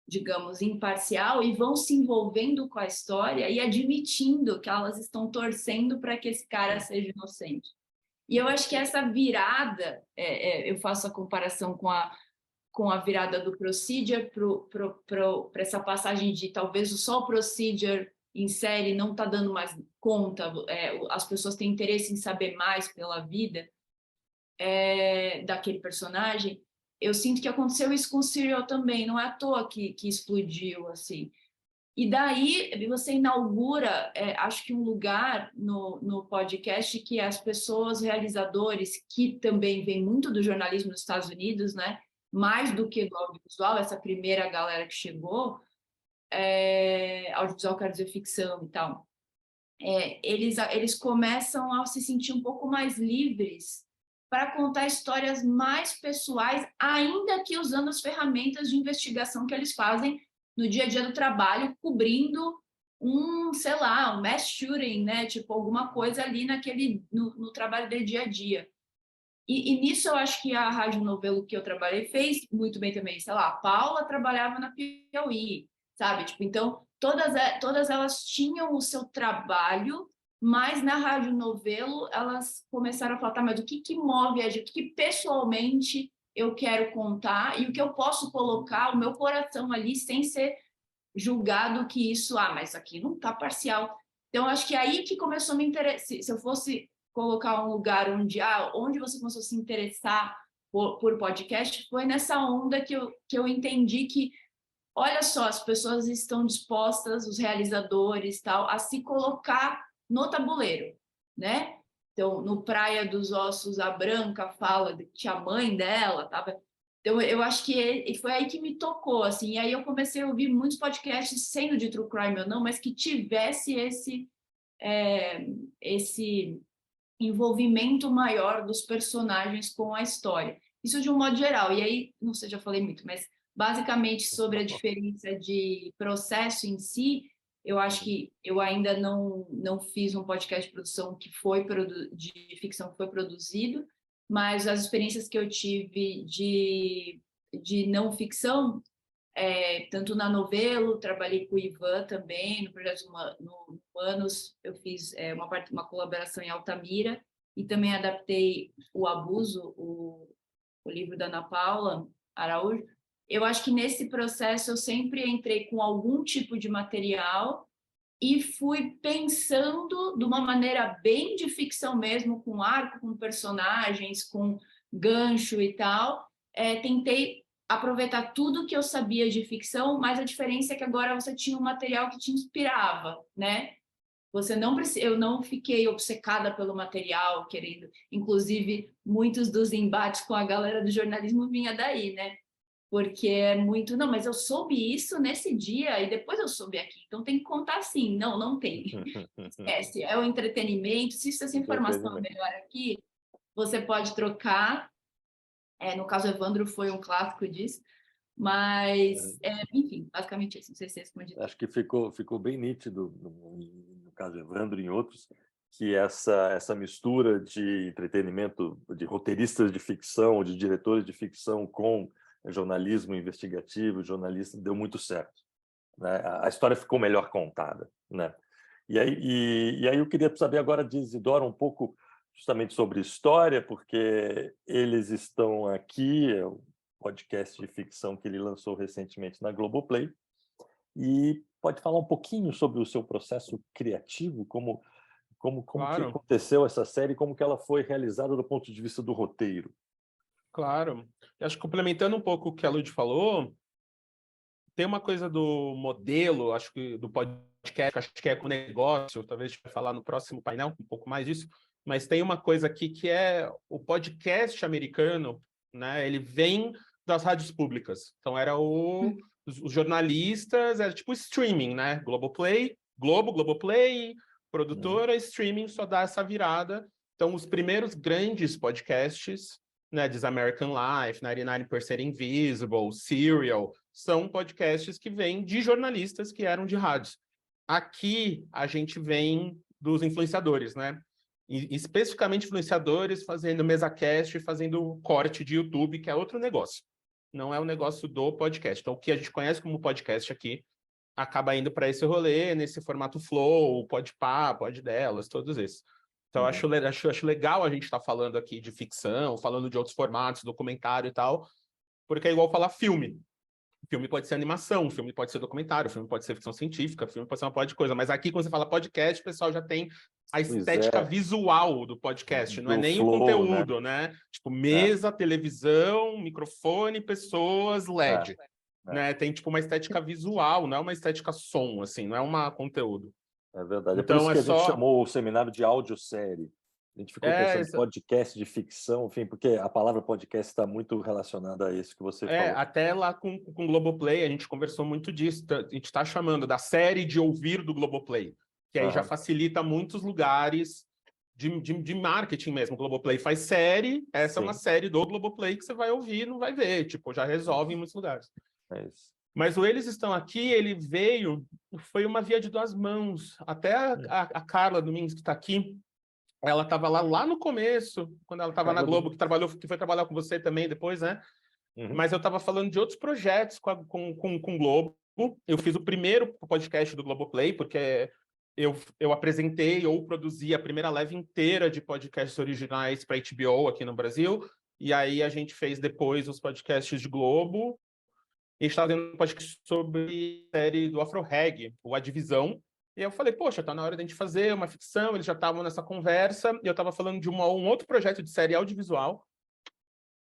digamos, imparcial, e vão se envolvendo com a história e admitindo que elas estão torcendo para que esse cara seja inocente. E eu acho que essa virada, eu faço a comparação com a virada do Procedure para essa passagem de talvez só o Procedure em série não está dando mais conta, as pessoas têm interesse em saber mais pela vida daquele personagem. Eu sinto que aconteceu isso com o Serial também, não é à toa que explodiu, assim. E daí você inaugura, acho que um lugar no podcast que as pessoas, realizadores, que também vêm muito do jornalismo nos Estados Unidos, né? Mais do que do audiovisual, essa primeira galera que chegou, audiovisual, quero dizer, ficção e tal, eles começam a se sentir um pouco mais livres para contar histórias mais pessoais, ainda que usando as ferramentas de investigação que eles fazem no dia a dia do trabalho, cobrindo sei lá, um mass shooting, né? Tipo, alguma coisa ali no trabalho do dia a dia. E nisso eu acho que a Rádio Novelo que eu trabalhei fez muito bem também. Sei lá, a Paula trabalhava na Piauí, sabe? Tipo, então, todas elas tinham o seu trabalho, mas na Rádio Novelo elas começaram a falar, tá, mas o que move a gente? O que pessoalmente eu quero contar e o que eu posso colocar o meu coração ali sem ser julgado que isso, mas aqui não tá parcial. Então, acho que aí que começou a me interessar. Se eu fosse colocar um lugar onde você começou a se interessar por podcast, foi nessa onda que eu entendi que, olha só, as pessoas estão dispostas, os realizadores, tal, a se colocar no tabuleiro, né? Então, no Praia dos Ossos, a Branca fala que a mãe dela estava... Então, eu acho que foi aí que me tocou, assim, e aí eu comecei a ouvir muitos podcasts, sendo de true crime ou não, mas que tivesse esse envolvimento maior dos personagens com a história. Isso de um modo geral. E aí, não sei, já falei muito, mas basicamente sobre a diferença de processo em si, eu acho que eu ainda não fiz um podcast de produção de ficção que foi produzido, mas as experiências que eu tive de não ficção, tanto na Novelo, trabalhei com o Ivan também, no Projeto Humanos, eu fiz uma colaboração em Altamira, e também adaptei O Abuso, o livro da Ana Paula Araújo. Eu acho que nesse processo eu sempre entrei com algum tipo de material e fui pensando de uma maneira bem de ficção mesmo, com arco, com personagens, com gancho e tal. Tentei aproveitar tudo que eu sabia de ficção, mas a diferença é que agora você tinha um material que te inspirava, né? Eu não fiquei obcecada pelo material, querendo... Inclusive, muitos dos embates com a galera do jornalismo vinha daí, né? Porque é muito... Não, mas eu soube isso nesse dia e depois eu soube aqui. Então, tem que contar assim. Não tem. Esquece. É o entretenimento. Se essa informação é melhor aqui, você pode trocar. No caso, Evandro foi um clássico disso. Mas, enfim, basicamente isso. Não sei se é respondido. Acho que ficou bem nítido, no caso Evandro e em outros, que essa mistura de entretenimento, de roteiristas de ficção, de diretores de ficção com jornalismo investigativo, jornalista, deu muito certo, né? A história ficou melhor contada, né? E aí eu queria saber agora de Isidora um pouco justamente sobre história, porque eles estão aqui, podcast de ficção que ele lançou recentemente na Globoplay, e pode falar um pouquinho sobre o seu processo criativo, como Claro. que aconteceu essa série, como que ela foi realizada do ponto de vista do roteiro. Claro. Eu acho que complementando um pouco o que a Lud falou, tem uma coisa do modelo, acho que do podcast, acho que é com negócio, talvez a gente vai falar no próximo painel um pouco mais disso, mas tem uma coisa aqui que é o podcast americano, né? Ele vem das rádios públicas. Então, era os jornalistas, era tipo streaming, né? Globoplay, Globoplay, Produtora, streaming só dá essa virada. Então, os primeiros grandes podcasts, né, This American Life, 99% Invisible, Serial, são podcasts que vêm de jornalistas que eram de rádios. Aqui, a gente vem dos influenciadores, né? E, especificamente influenciadores fazendo mesacast, fazendo corte de YouTube, que é outro negócio. Não é o negócio do podcast. Então, o que a gente conhece como podcast aqui acaba indo para esse rolê, nesse formato Flow, Podpah, Poddelas, todos esses. Então, acho legal a gente estar falando aqui de ficção, falando de outros formatos, documentário e tal, porque é igual falar filme. Filme pode ser animação, filme pode ser documentário, filme pode ser ficção científica, filme pode ser uma porra de coisa. Mas aqui, quando você fala podcast, o pessoal já tem a estética visual do podcast, não é nem flow, o conteúdo, né? Tipo, mesa, televisão, microfone, pessoas, LED. Né? Tem, tipo, uma estética visual, não é uma estética som, assim, não é um conteúdo. É verdade. Então, é por isso que a gente chamou o seminário de audiosérie. A gente ficou pensando em podcast de ficção, enfim, porque a palavra podcast está muito relacionada a isso que você falou. Até lá com o Globoplay, a gente conversou muito disso. A gente está chamando da série de ouvir do Globoplay, que aí já facilita muitos lugares de marketing mesmo. O Globoplay faz série, essa é uma série do Globoplay que você vai ouvir e não vai ver. Tipo, já resolve em muitos lugares. É isso. Mas o Eles Estão Aqui, ele veio, foi uma via de duas mãos. Até a Carla Domingues, que está aqui, ela estava lá no começo, quando ela estava na Globo, que foi trabalhar com você também depois, né? Mas eu estava falando de outros projetos com o Globo. Eu fiz o primeiro podcast do Globoplay, porque eu apresentei ou produzi a primeira leva inteira de podcasts originais para HBO aqui no Brasil. E aí a gente fez depois os podcasts de Globo. E a gente estava fazendo um podcast sobre a série do Afro Reg, o A Divisão. E eu falei, poxa, tá na hora da gente fazer uma ficção. Eles já estavam nessa conversa. E eu estava falando de um outro projeto de série audiovisual.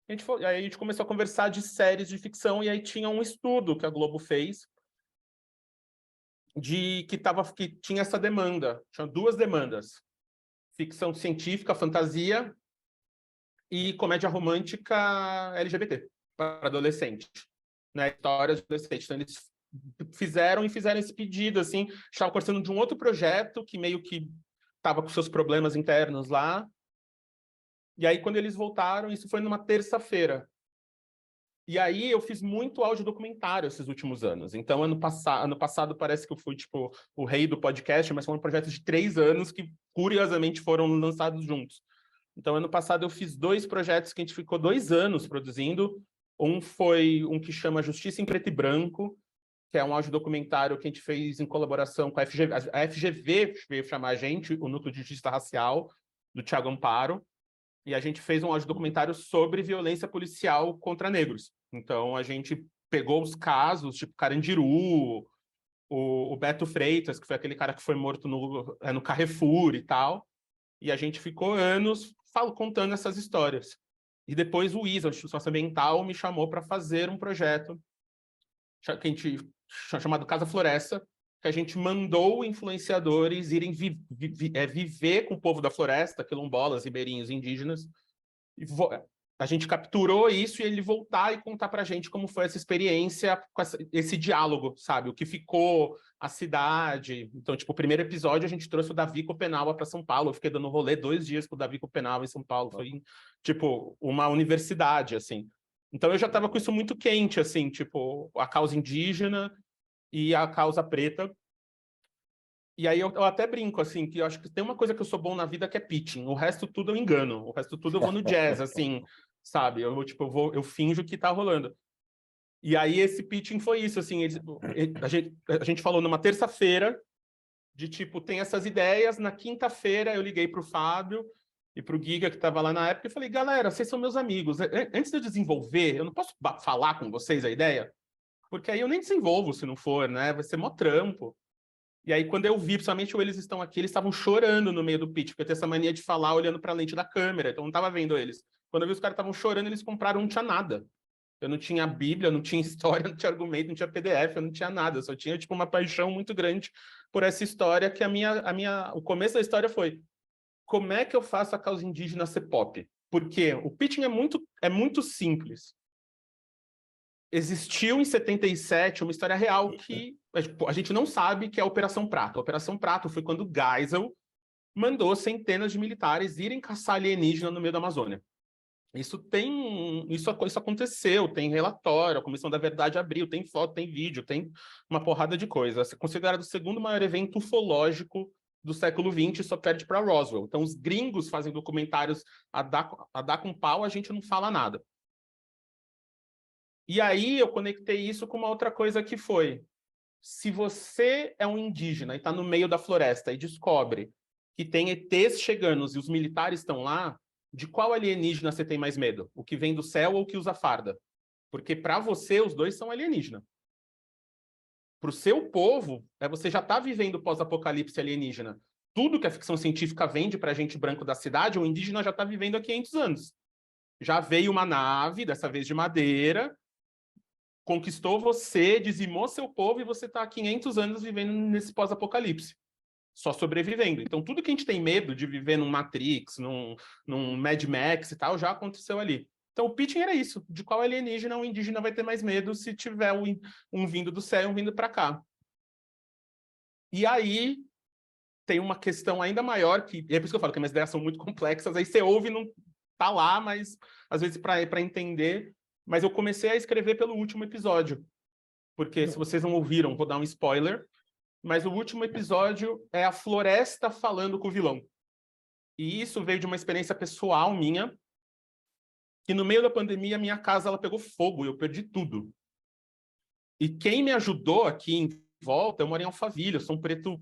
Aí a gente começou a conversar de séries de ficção. E aí tinha um estudo que a Globo fez que tinha essa demanda. Tinha duas demandas. Ficção científica, fantasia e comédia romântica LGBT para adolescente. Né, histórias de adolescente. Então, eles fizeram esse pedido, assim, estava conversando de um outro projeto que meio que estava com seus problemas internos lá. E aí, quando eles voltaram, isso foi numa terça-feira. E aí, eu fiz muito áudio documentário esses últimos anos. Então, ano passado parece que eu fui, tipo, o rei do podcast, mas foi um projeto de 3 anos que, curiosamente, foram lançados juntos. Então, ano passado, eu fiz 2 projetos que a gente ficou 2 anos produzindo. Um foi um que chama Justiça em Preto e Branco, que é um audiodocumentário que a gente fez em colaboração com a FGV. A FGV veio chamar a gente, o Núcleo de Justiça Racial, do Thiago Amparo, e a gente fez um audiodocumentário sobre violência policial contra negros. Então, a gente pegou os casos, tipo Carandiru, o Beto Freitas, que foi aquele cara que foi morto no Carrefour e tal, e a gente ficou anos contando essas histórias. E depois o ISA, a Instituição Ambiental, me chamou para fazer um projeto que a gente chamado Casa Floresta, que a gente mandou influenciadores irem viver com o povo da floresta, quilombolas, ribeirinhos, indígenas. E a gente capturou isso e ele voltar e contar para a gente como foi essa experiência, com esse diálogo, sabe? O que ficou, a cidade. Então, tipo, o primeiro episódio a gente trouxe o Davi Copenau para São Paulo. Eu fiquei dando rolê 2 dias com o Davi Copenau em São Paulo. Foi, tipo, uma universidade, assim. Então, eu já estava com isso muito quente, assim, tipo, a causa indígena e a causa preta. E aí eu até brinco, assim, que eu acho que tem uma coisa que eu sou bom na vida que é pitching. O resto tudo eu engano. O resto tudo eu vou no jazz, assim, sabe? Eu finjo que tá rolando. E aí esse pitching foi isso, assim, a gente falou numa terça-feira de, tipo, tem essas ideias. Na quinta-feira eu liguei pro Fábio e pro Giga, que tava lá na época, e falei, galera, vocês são meus amigos. Antes de eu desenvolver, eu não posso falar com vocês a ideia? Porque aí eu nem desenvolvo se não for, né? Vai ser mó trampo. E aí, quando eu vi, principalmente Eles Estão Aqui, eles estavam chorando no meio do pitch, porque eu tenho essa mania de falar olhando para a lente da câmera, então eu não estava vendo eles. Quando eu vi os caras estavam chorando, eles compraram, não tinha nada. Eu não tinha Bíblia, não tinha história, não tinha argumento, não tinha PDF, eu não tinha nada. Eu só tinha, tipo, uma paixão muito grande por essa história, que o começo da história foi: como é que eu faço a causa indígena ser pop? Porque o pitching é muito simples. existiu em 77 uma história real que a gente não sabe, que é a Operação Prato. A Operação Prato foi quando Geisel mandou centenas de militares irem caçar alienígena no meio da Amazônia. Isso aconteceu, tem relatório, a Comissão da Verdade abriu, tem foto, tem vídeo, tem uma porrada de coisa. É considerado o segundo maior evento ufológico do século XX, só perde para Roswell. Então, os gringos fazem documentários a dar com pau, a gente não fala nada. E aí eu conectei isso com uma outra coisa que foi: se você é um indígena e está no meio da floresta e descobre que tem ETs chegando e os militares estão lá, de qual alienígena você tem mais medo? O que vem do céu ou o que usa farda? Porque para você, os dois são alienígena. Para o seu povo, você já está vivendo pós-apocalipse alienígena. Tudo que a ficção científica vende para a gente branco da cidade, o indígena já está vivendo há 500 anos. Já veio uma nave, dessa vez de madeira, conquistou você, dizimou seu povo e você está há 500 anos vivendo nesse pós-apocalipse. Só sobrevivendo. Então, tudo que a gente tem medo de viver num Matrix, num Mad Max e tal, já aconteceu ali. Então, o pitching era isso. De qual alienígena o indígena vai ter mais medo se tiver um vindo do céu e um vindo para cá. E aí, tem uma questão ainda maior, que é por isso que eu falo que minhas ideias são muito complexas, aí você ouve e não tá lá, mas às vezes para entender. Mas eu comecei a escrever pelo último episódio. Porque se vocês não ouviram, vou dar um spoiler. Mas o último episódio é a floresta falando com o vilão. E isso veio de uma experiência pessoal minha, que no meio da pandemia, minha casa ela pegou fogo e eu perdi tudo. E quem me ajudou aqui em volta, eu moro em Alphaville, eu sou um preto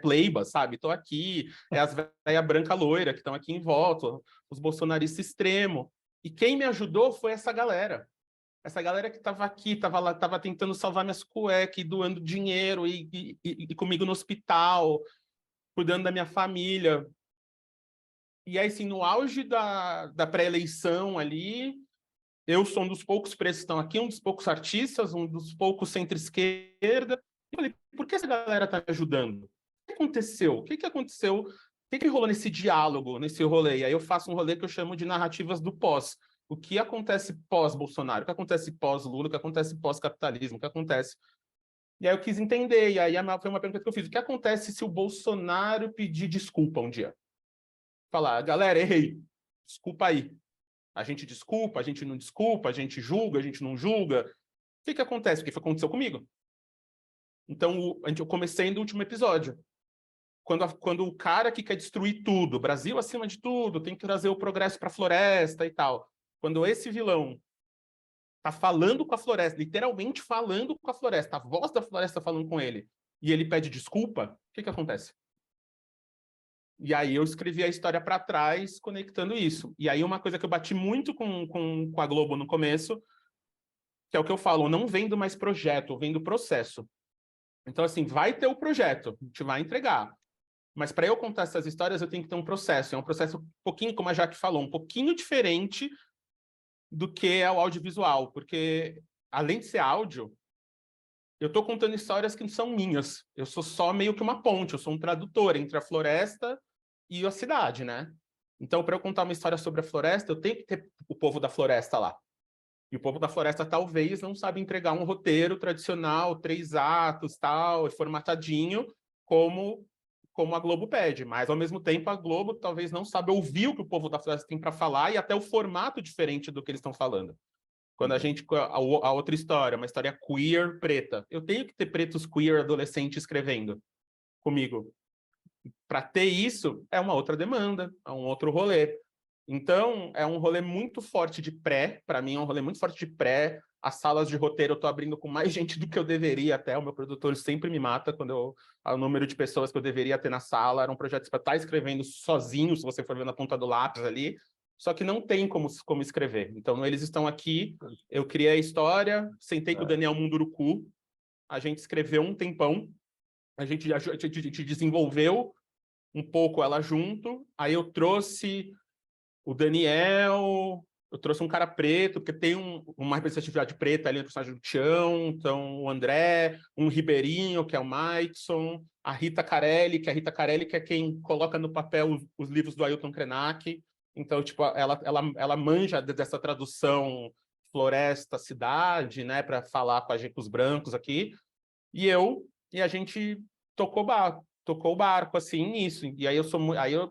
pleiba, sabe? Estou aqui, as velhas branca loira que estão aqui em volta, os bolsonaristas extremos. E quem me ajudou foi essa galera. Essa galera que estava aqui, estava tentando salvar minhas cuecas, doando dinheiro e comigo no hospital, cuidando da minha família. E aí, assim, no auge da pré-eleição ali, eu sou um dos poucos pretos que estão aqui, um dos poucos artistas, um dos poucos centro-esquerda. E falei, por que essa galera está me ajudando? O que aconteceu? O que aconteceu? O que rolou nesse diálogo, nesse rolê? E aí eu faço um rolê que eu chamo de narrativas do pós. O que acontece pós-Bolsonaro? O que acontece pós-Lula? O que acontece pós-capitalismo? O que acontece? E aí eu quis entender, e aí foi uma pergunta que eu fiz. O que acontece se o Bolsonaro pedir desculpa um dia? Falar, galera, errei. Desculpa aí. A gente desculpa, a gente não desculpa, a gente julga, a gente não julga. O que acontece? O que aconteceu comigo? Então, eu comecei no último episódio. Quando o cara que quer destruir tudo, Brasil acima de tudo, tem que trazer o progresso para a floresta e tal. Quando esse vilão tá falando com a floresta, literalmente falando com a floresta, a voz da floresta falando com ele, e ele pede desculpa, o que acontece? E aí eu escrevi a história para trás, conectando isso. E aí uma coisa que eu bati muito com a Globo no começo, que é o que eu falo, eu não vendo mais projeto, eu vendo processo. Então, assim, vai ter o projeto, a gente vai entregar. Mas para eu contar essas histórias, eu tenho que ter um processo. É um processo um pouquinho, como a Jaque falou, um pouquinho diferente do que é o audiovisual. Porque, além de ser áudio, eu estou contando histórias que não são minhas. Eu sou só meio que uma ponte, eu sou um tradutor entre a floresta e a cidade, né? Então, para eu contar uma história sobre a floresta, eu tenho que ter o povo da floresta lá. E o povo da floresta talvez não sabe entregar um roteiro tradicional, 3 atos, tal, formatadinho, como a Globo pede. Mas, ao mesmo tempo, a Globo talvez não sabe ouvir o que o povo da floresta tem para falar e até o formato diferente do que eles estão falando. Quando a outra história, uma história queer preta, eu tenho que ter pretos queer adolescentes escrevendo comigo. Para ter isso, é uma outra demanda, é um outro rolê. Então, é um rolê muito forte de pré, para mim é um rolê muito forte de pré. As salas de roteiro eu estou abrindo com mais gente do que eu deveria até. O meu produtor sempre me mata quando o número de pessoas que eu deveria ter na sala. Eram projetos para estar escrevendo sozinho, se você for ver na ponta do lápis ali. Só que não tem como escrever. Então, eles estão aqui, eu criei a história, sentei com o Daniel Munduruku, a gente escreveu um tempão, a gente desenvolveu um pouco ela junto, aí eu trouxe o Daniel, eu trouxe um cara preto, porque tem uma representatividade preta ali no personagem do Tião, então o André, um ribeirinho, que é o Maidson, a Rita Carelli, que é quem coloca no papel os livros do Ailton Krenak. Então, tipo, ela manja dessa tradução floresta, cidade, né, para falar com os brancos aqui. E a gente tocou o barco, assim, nisso. E aí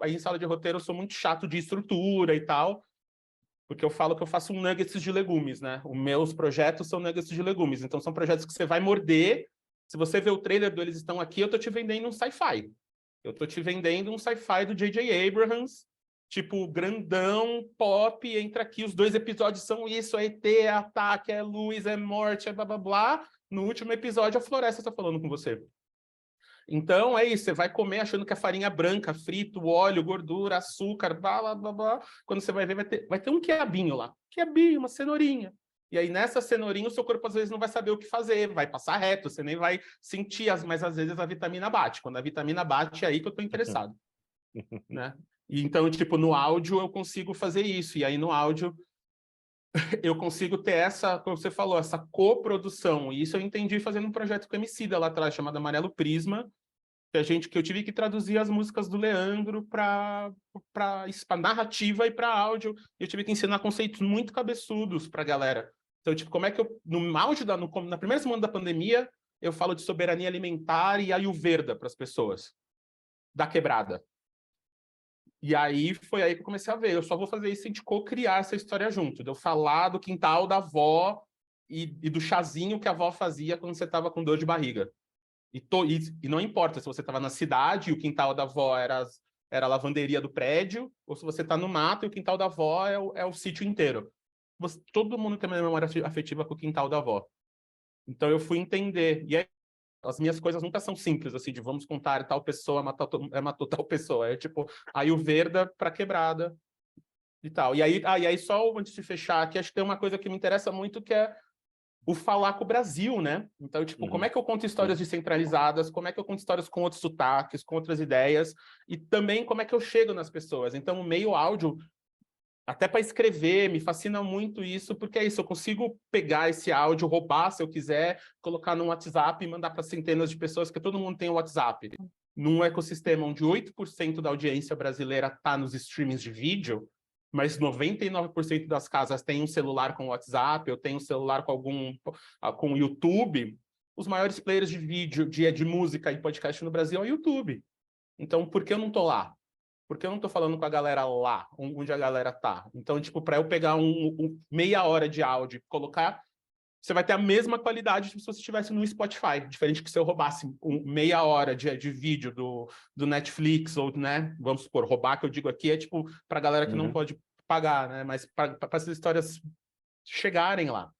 aí em sala de roteiro eu sou muito chato de estrutura e tal, porque eu falo que eu faço um nuggets de legumes, né? Os meus projetos são nuggets de legumes. Então são projetos que você vai morder. Se você vê o trailer do Eles Estão Aqui, eu tô te vendendo um sci-fi. Eu tô te vendendo um sci-fi do J.J. Abrams, tipo, grandão, pop, entra aqui, os 2 episódios são isso, é ET, é ataque, é luz, é morte, é blá, blá, blá. No último episódio, a floresta tá falando com você. Então, é isso, você vai comer achando que é farinha branca, frito, óleo, gordura, açúcar, blá, blá, blá, blá. Quando você vai ver, vai ter um quiabinho lá. Quiabinho, uma cenourinha. E aí, nessa cenourinha, o seu corpo, às vezes, não vai saber o que fazer, vai passar reto, você nem vai sentir, mas, às vezes, a vitamina bate. Quando a vitamina bate, é aí que eu tô interessado. Né? E, então, tipo, no áudio, eu consigo fazer isso. E aí, no áudio, eu consigo ter essa, como você falou, essa coprodução. E isso eu entendi fazendo um projeto com o Emicida lá atrás, chamado Amarelo Prisma, que eu tive que traduzir as músicas do Leandro para narrativa e para áudio. Eu tive que ensinar conceitos muito cabeçudos para a galera. Então, tipo, como é que eu, no auge na primeira semana da pandemia, eu falo de soberania alimentar e Ayurveda para as pessoas da quebrada. E aí foi aí que eu comecei a ver. Eu só vou fazer isso se a gente co-criar essa história junto. De eu falar do quintal da avó e do chazinho que a avó fazia quando você estava com dor de barriga. E não importa se você estava na cidade e o quintal da avó era a lavanderia do prédio, ou se você está no mato e o quintal da avó é o sítio inteiro. Todo mundo tem uma memória afetiva com o quintal da avó. Então eu fui entender. E aí, as minhas coisas nunca são simples, assim, de vamos contar tal pessoa matou tal pessoa. É tipo, Ayurveda para quebrada e tal. E aí, só antes de fechar aqui, acho que tem uma coisa que me interessa muito, que é o falar com o Brasil, né? Então, tipo, como é que eu conto histórias descentralizadas, como é que eu conto histórias com outros sotaques, com outras ideias, e também como é que eu chego nas pessoas. Então, o meio áudio, até para escrever, me fascina muito isso, porque é isso, eu consigo pegar esse áudio, roubar se eu quiser, colocar no WhatsApp e mandar para centenas de pessoas, porque todo mundo tem o WhatsApp. Num ecossistema onde 8% da audiência brasileira está nos streamings de vídeo, mas 99% das casas têm um celular com WhatsApp, eu tenho um celular com YouTube, os maiores players de vídeo, de música e podcast no Brasil é o YouTube. Então, por que eu não estou lá? Por que eu não estou falando com a galera lá, onde a galera tá? Então, tipo, para eu pegar meia hora de áudio e colocar, você vai ter a mesma qualidade se você estivesse no Spotify, diferente que se eu roubasse meia hora de vídeo do Netflix, ou, né, vamos supor, roubar, que eu digo aqui, é tipo, para a galera que não pode pagar, né, mas para essas histórias chegarem lá.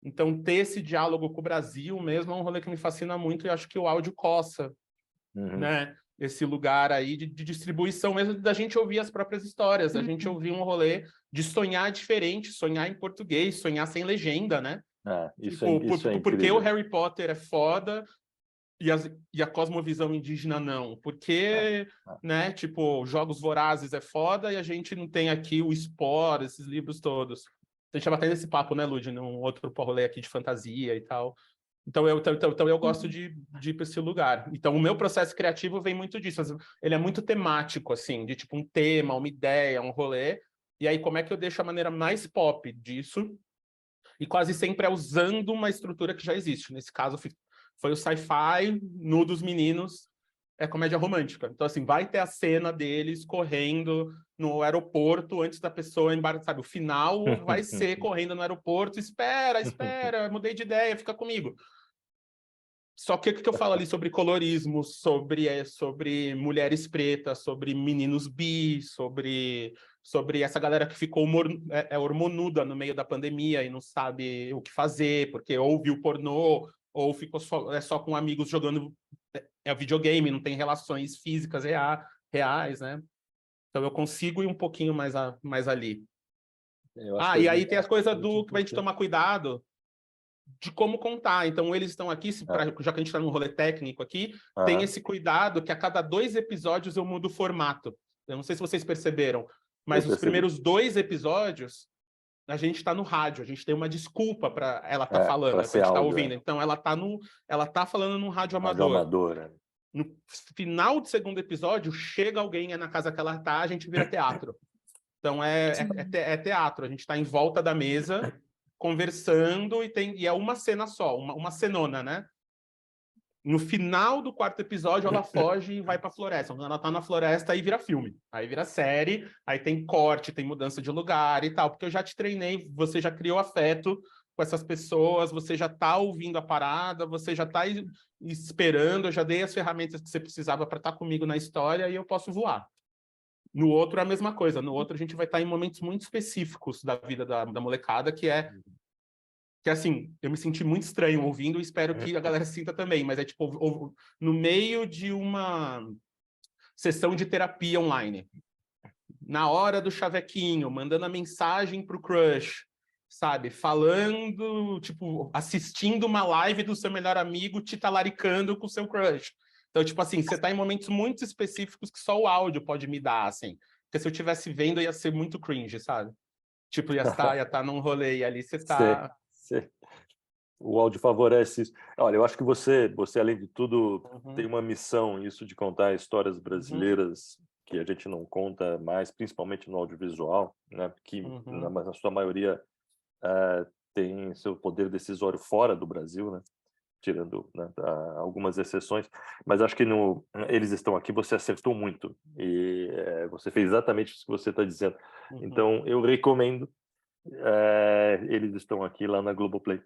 Então, ter esse diálogo com o Brasil mesmo é um rolê que me fascina muito, e acho que o áudio coça, né, esse lugar aí de distribuição mesmo, da gente ouvir as próprias histórias, da gente ouvir um rolê de sonhar diferente, sonhar em português, sonhar sem legenda, né? Isso Tipo, é porque incrível. o Harry Potter é foda e a cosmovisão indígena não? Porque, né, tipo, Jogos Vorazes é foda e a gente não tem aqui o Spore, esses livros todos. A gente já bateu nesse papo, né, Lud, num outro rolê aqui de fantasia e tal. Então eu gosto de ir para esse lugar. Então o meu processo criativo vem muito disso. Ele é muito temático, assim, de tipo um tema, uma ideia, um rolê. E aí como é que eu deixo a maneira mais pop disso? E quase sempre é usando uma estrutura que já existe. Nesse caso foi o sci-fi, no dos meninos, é comédia romântica. Então, assim, vai ter a cena deles correndo no aeroporto antes da pessoa embarcar, sabe? O final vai ser correndo no aeroporto, espera, mudei de ideia, fica comigo. Só que o que eu falo ali sobre colorismo, sobre mulheres pretas, sobre meninos bi, sobre essa galera que ficou hormonuda no meio da pandemia e não sabe o que fazer, porque ou viu pornô, ou ficou só com amigos jogando videogame, não tem relações físicas reais, né? Então eu consigo ir um pouquinho mais ali. E aí tem as coisas que a gente tomar cuidado de como contar. Então, eles estão aqui, já que a gente está num rolê técnico aqui, tem esse cuidado que a cada 2 episódios eu mudo o formato. Eu não sei se vocês perceberam, mas os primeiros 2 episódios a gente está no rádio, a gente tem uma desculpa para ela estar falando, para a gente estar ouvindo. Então, ela tá falando num rádio amador. No final do 2º episódio, chega alguém na casa que ela tá, a gente vira teatro. Então, é teatro. A gente está em volta da mesa conversando e é uma cena só, uma cenona, né? No final do 4º episódio, ela foge e vai pra floresta. Quando ela tá na floresta, aí vira filme. Aí vira série, aí tem corte, tem mudança de lugar e tal. Porque eu já te treinei, você já criou afeto com essas pessoas, você já tá ouvindo a parada, você já tá esperando, eu já dei as ferramentas que você precisava para estar comigo na história e eu posso voar. No outro é a mesma coisa. No outro a gente vai estar em momentos muito específicos da vida da molecada, que assim, eu me senti muito estranho ouvindo e espero que a galera sinta também, mas é tipo, no meio de uma sessão de terapia online, na hora do chavequinho, mandando a mensagem pro crush, sabe? Falando, tipo, assistindo uma live do seu melhor amigo te talaricando com o seu crush. Então, tipo assim, você tá em momentos muito específicos que só o áudio pode me dar, assim. Porque se eu estivesse vendo, ia ser muito cringe, sabe? Tipo, ia estar num rolê e ali você tá... O áudio favorece isso. Olha, eu acho que você além de tudo, tem uma missão, isso de contar histórias brasileiras que a gente não conta mais, principalmente no audiovisual, né? Que na sua maioria tem seu poder decisório fora do Brasil, né? Tirando, né, algumas exceções, mas acho que eles estão aqui, você acertou muito e você fez exatamente isso que você está dizendo. Então eu recomendo, eles estão aqui lá na Globoplay.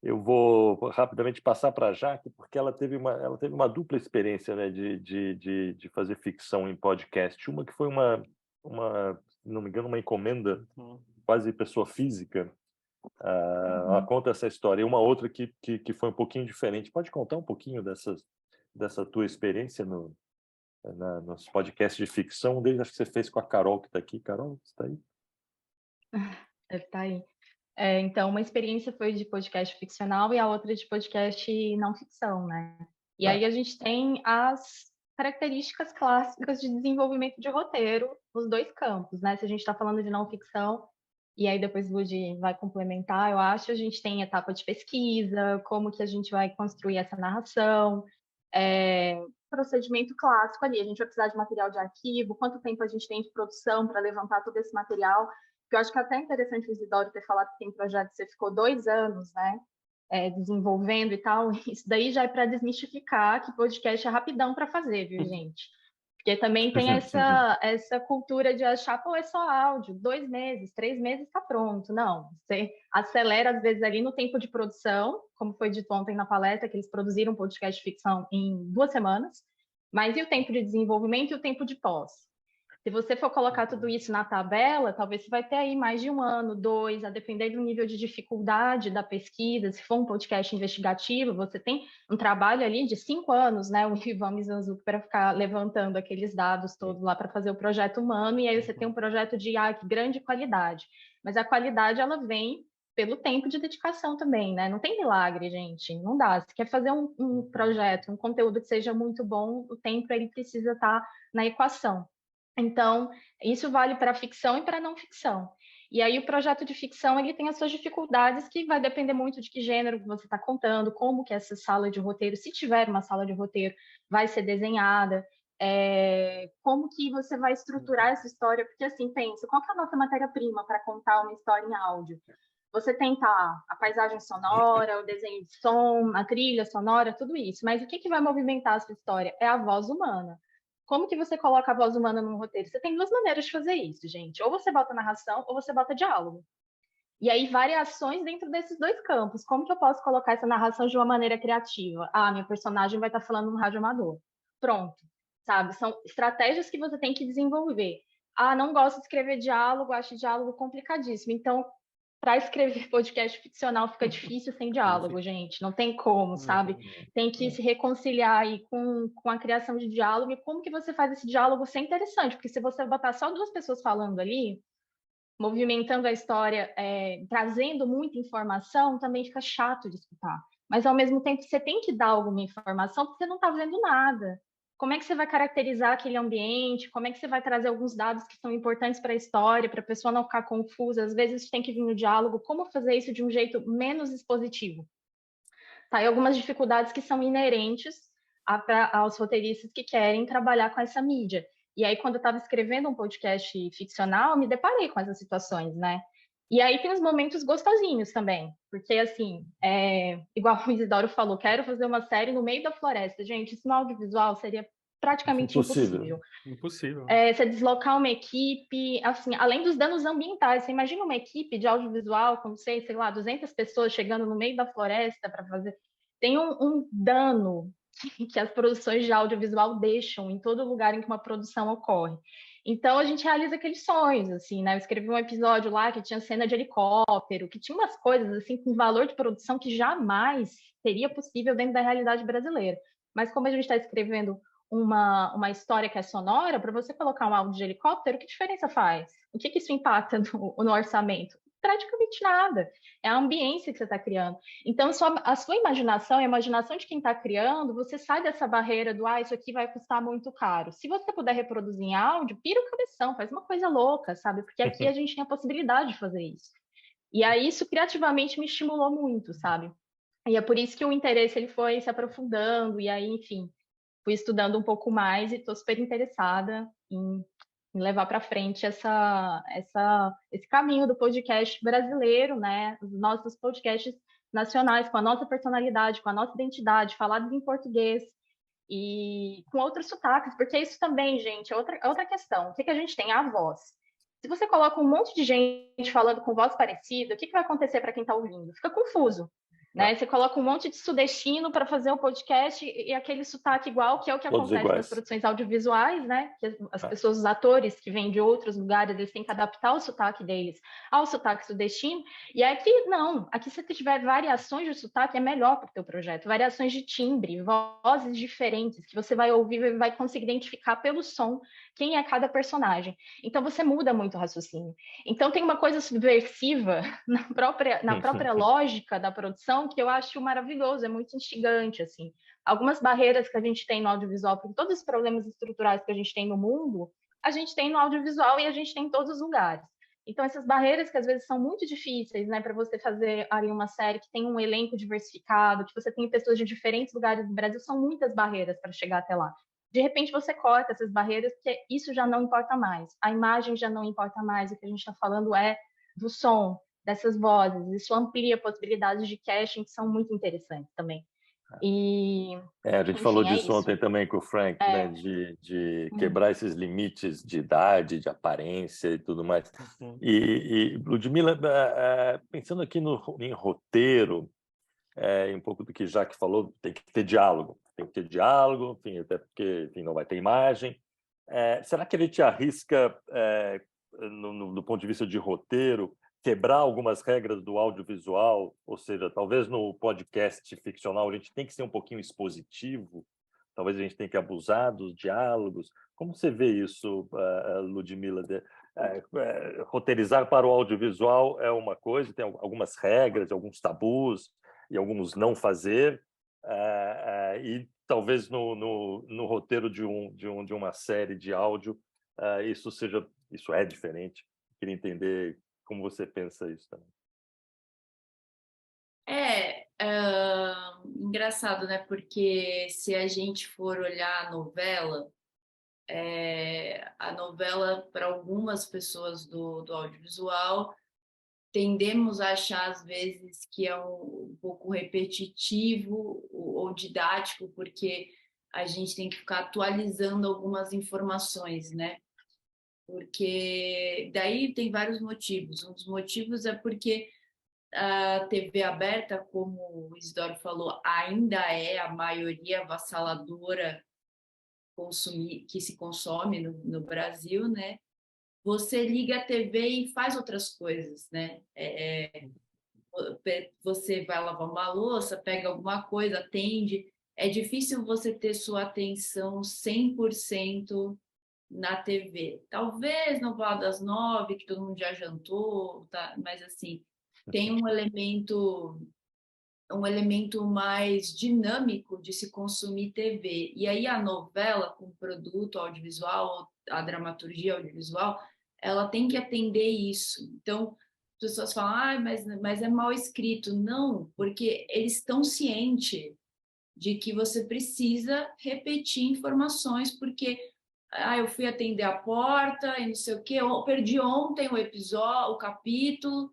Eu vou rapidamente passar para a Jaque, porque ela teve uma dupla experiência, né, de fazer ficção em podcast. Uma que foi se não me engano, uma encomenda, quase pessoa física. Ela conta essa história. E uma outra que foi um pouquinho diferente. Pode contar um pouquinho dessa tua experiência nos podcasts de ficção? Um deles acho que você fez com a Carol, que está aqui. Carol, você está aí? Deve estar aí. Então, uma experiência foi de podcast ficcional e a outra de podcast não ficção, né? E aí a gente tem as características clássicas de desenvolvimento de roteiro nos dois campos, né? Se a gente está falando de não ficção, e aí depois o Ludi vai complementar, eu acho, a gente tem etapa de pesquisa, como que a gente vai construir essa narração, procedimento clássico ali, a gente vai precisar de material de arquivo, quanto tempo a gente tem de produção para levantar todo esse material. Eu acho que é até interessante o Isidoro ter falado que tem projeto que você ficou 2 anos, né, desenvolvendo e tal. Isso daí já é para desmistificar que podcast é rapidão para fazer, viu, gente? Porque também tem essa cultura de achar, pô, é só áudio, 2 meses, 3 meses está pronto. Não, você acelera às vezes ali no tempo de produção, como foi dito ontem na palestra, que eles produziram um podcast de ficção em 2 semanas, mas e o tempo de desenvolvimento e o tempo de pós? Se você for colocar tudo isso na tabela, talvez você vai ter aí mais de 1 ano, 2, a depender do nível de dificuldade da pesquisa. Se for um podcast investigativo, você tem um trabalho ali de 5 anos, né? O Ivan Mizanzuki para ficar levantando aqueles dados todos lá para fazer o projeto humano, e aí você tem um projeto de grande qualidade. Mas a qualidade, ela vem pelo tempo de dedicação também, né? Não tem milagre, gente, não dá. Se quer fazer um projeto, um conteúdo que seja muito bom, o tempo ele precisa estar na equação. Então, isso vale para ficção e para não ficção. E aí o projeto de ficção ele tem as suas dificuldades, que vai depender muito de que gênero que você está contando, como que essa sala de roteiro, se tiver uma sala de roteiro, vai ser desenhada, como que você vai estruturar essa história, porque assim, pensa, qual que é a nossa matéria-prima para contar uma história em áudio? Você tem a paisagem sonora, o desenho de som, a trilha sonora, tudo isso, mas o que vai movimentar essa história? É a voz humana. Como que você coloca a voz humana num roteiro? Você tem 2 maneiras de fazer isso, gente. Ou você bota narração, ou você bota diálogo. E aí, variações dentro desses 2 campos. Como que eu posso colocar essa narração de uma maneira criativa? Minha personagem vai estar falando no rádio amador. Pronto, sabe? São estratégias que você tem que desenvolver. Não gosto de escrever diálogo, acho diálogo complicadíssimo. Então, para escrever podcast ficcional fica difícil sem diálogo, gente. Não tem como, sabe? Tem que se reconciliar aí com a criação de diálogo e como que você faz esse diálogo ser interessante. Porque se você botar só 2 pessoas falando ali, movimentando a história, trazendo muita informação, também fica chato de escutar. Mas, ao mesmo tempo, você tem que dar alguma informação porque você não está vendo nada. Como é que você vai caracterizar aquele ambiente? Como é que você vai trazer alguns dados que são importantes para a história, para a pessoa não ficar confusa? Às vezes tem que vir no diálogo. Como fazer isso de um jeito menos expositivo? Tá, e algumas dificuldades que são inerentes aos roteiristas que querem trabalhar com essa mídia. E aí, quando eu estava escrevendo um podcast ficcional, me deparei com essas situações, né? E aí tem os momentos gostosinhos também, porque assim, igual o Isidoro falou, quero fazer uma série no meio da floresta. Gente, isso no audiovisual seria praticamente impossível. Impossível. Você deslocar uma equipe, assim, além dos danos ambientais, você imagina uma equipe de audiovisual com, sei lá, 200 pessoas chegando no meio da floresta para fazer... Tem um dano que as produções de audiovisual deixam em todo lugar em que uma produção ocorre. Então, a gente realiza aqueles sonhos, assim, né? Eu escrevi um episódio lá que tinha cena de helicóptero, que tinha umas coisas, assim, com valor de produção que jamais seria possível dentro da realidade brasileira. Mas como a gente está escrevendo uma história que é sonora, para você colocar um áudio de helicóptero, que diferença faz? O que isso impacta no orçamento? Praticamente nada. É a ambiência que você está criando. Então, a sua imaginação, a imaginação de quem está criando, você sai dessa barreira do, isso aqui vai custar muito caro. Se você puder reproduzir em áudio, pira o cabeção, faz uma coisa louca, sabe? Porque aqui a gente tem a possibilidade de fazer isso. E aí, isso criativamente me estimulou muito, sabe? E é por isso que o interesse ele foi se aprofundando, e aí, enfim, fui estudando um pouco mais e estou super interessada em levar para frente esse caminho do podcast brasileiro, né? Os nossos podcasts nacionais, com a nossa personalidade, com a nossa identidade, falados em português e com outros sotaques, porque isso também, gente, é outra questão. O que a gente tem? A voz. Se você coloca um monte de gente falando com voz parecida, o que vai acontecer para quem está ouvindo? Fica confuso. Né? Você coloca um monte de sudestino para fazer o podcast e aquele sotaque igual, que é o que Todos acontece iguais. nas produções audiovisuais, né? Que as pessoas, os atores que vêm de outros lugares, eles têm que adaptar o sotaque deles ao sotaque sudestino. E aqui, não. Aqui, se você tiver variações de sotaque, é melhor para o teu projeto. Variações de timbre, vozes diferentes, que você vai ouvir e vai conseguir identificar pelo som quem é cada personagem. Então, você muda muito o raciocínio. Então, tem uma coisa subversiva na própria lógica da produção que eu acho maravilhoso, é muito instigante, assim. Algumas barreiras que a gente tem no audiovisual, porque todos os problemas estruturais que a gente tem no mundo, a gente tem no audiovisual e a gente tem em todos os lugares. Então, essas barreiras que às vezes são muito difíceis, né, para você fazer ali uma série que tem um elenco diversificado, que você tem pessoas de diferentes lugares do Brasil, são muitas barreiras para chegar até lá. De repente, você corta essas barreiras, porque isso já não importa mais. A imagem já não importa mais. O que a gente está falando é do som, dessas vozes. Isso amplia possibilidades de casting que são muito interessantes também. E, a gente falou disso ontem também com o Frank, né? De quebrar esses limites de idade, de aparência e tudo mais. E Ludmila, pensando aqui em roteiro, um pouco do que Jaque falou, tem que ter diálogo. Tem que ter diálogo, enfim, até porque não vai ter imagem. Será que a gente arrisca, do ponto de vista de roteiro, quebrar algumas regras do audiovisual? Ou seja, talvez no podcast ficcional a gente tem que ser um pouquinho expositivo, talvez a gente tenha que abusar dos diálogos. Como você vê isso, Ludmila? Roteirizar para o audiovisual é uma coisa, tem algumas regras, alguns tabus e alguns não fazer, e talvez no roteiro de uma série de áudio isso é diferente. Queria entender como você pensa isso também. Engraçado, né? Porque se a gente for olhar a novela, para algumas pessoas do audiovisual, tendemos a achar, às vezes, que é um pouco repetitivo ou didático, porque a gente tem que ficar atualizando algumas informações, né? Porque daí tem vários motivos. Um dos motivos é porque a TV aberta, como o Isidoro falou, ainda é a maioria avassaladora que se consome no Brasil, né? Você liga a TV e faz outras coisas, né? Você vai lavar uma louça, pega alguma coisa, atende. É difícil você ter sua atenção 100% na TV. Talvez no Val das 9, que todo mundo já jantou, tá? Mas assim, tem um elemento mais dinâmico de se consumir TV. E aí a novela, como produto audiovisual, a dramaturgia audiovisual, ela tem que atender isso. Então, as pessoas falam, mas é mal escrito. Não, porque eles estão cientes de que você precisa repetir informações, porque eu fui atender a porta e não sei o quê, eu perdi ontem o episódio, o capítulo,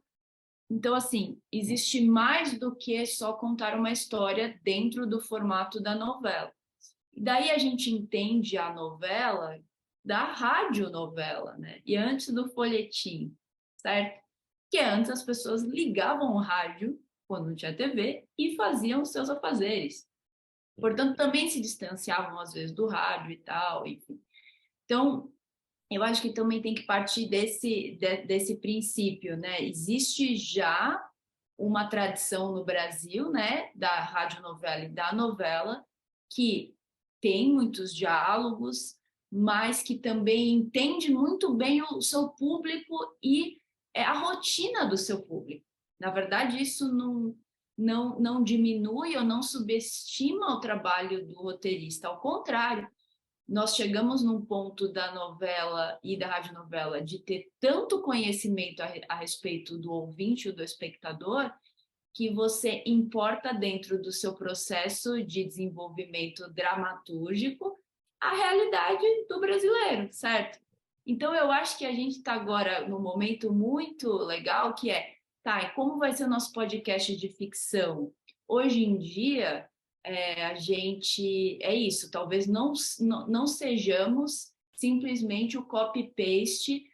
Então, assim, existe mais do que só contar uma história dentro do formato da novela. E daí a gente entende a novela da radionovela, né? E antes do folhetim, certo? Que antes as pessoas ligavam o rádio, quando não tinha TV, e faziam os seus afazeres. Portanto, também se distanciavam, às vezes, do rádio e tal, enfim. Então, eu acho que também tem que partir desse princípio, né? Existe já uma tradição no Brasil, né, da radionovela e da novela, que tem muitos diálogos, mas que também entende muito bem o seu público e a rotina do seu público. Na verdade, isso não diminui ou não subestima o trabalho do roteirista, ao contrário, nós chegamos num ponto da novela e da radionovela de ter tanto conhecimento a respeito do ouvinte ou do espectador que você importa dentro do seu processo de desenvolvimento dramatúrgico a realidade do brasileiro, certo? Então, eu acho que a gente está agora num momento muito legal que tá, e como vai ser o nosso podcast de ficção? Hoje em dia, a gente é isso, talvez não sejamos simplesmente o copy-paste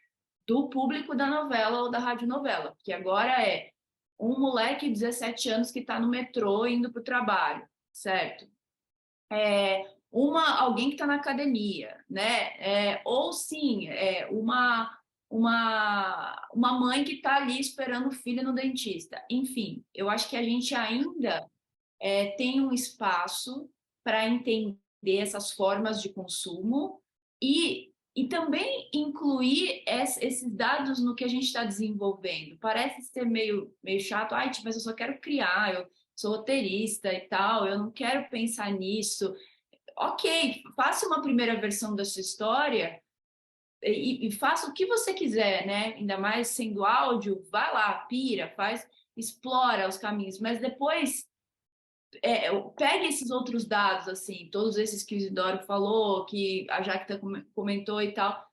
do público da novela ou da radionovela, porque agora é um moleque de 17 anos que está no metrô indo para o trabalho, certo? Alguém que está na academia, né? Ou sim, uma mãe que está ali esperando o filho no dentista. Enfim, eu acho que a gente ainda tem um espaço para entender essas formas de consumo e também incluir esses dados no que a gente está desenvolvendo. Parece ser meio chato, mas eu só quero criar, eu sou roteirista e tal, eu não quero pensar nisso. Ok, faça uma primeira versão da sua história e faça o que você quiser, né? Ainda mais sendo áudio, vai lá, pira, explora os caminhos, mas depois pegue esses outros dados, assim, todos esses que o Isidoro falou, que a Jacta comentou e tal.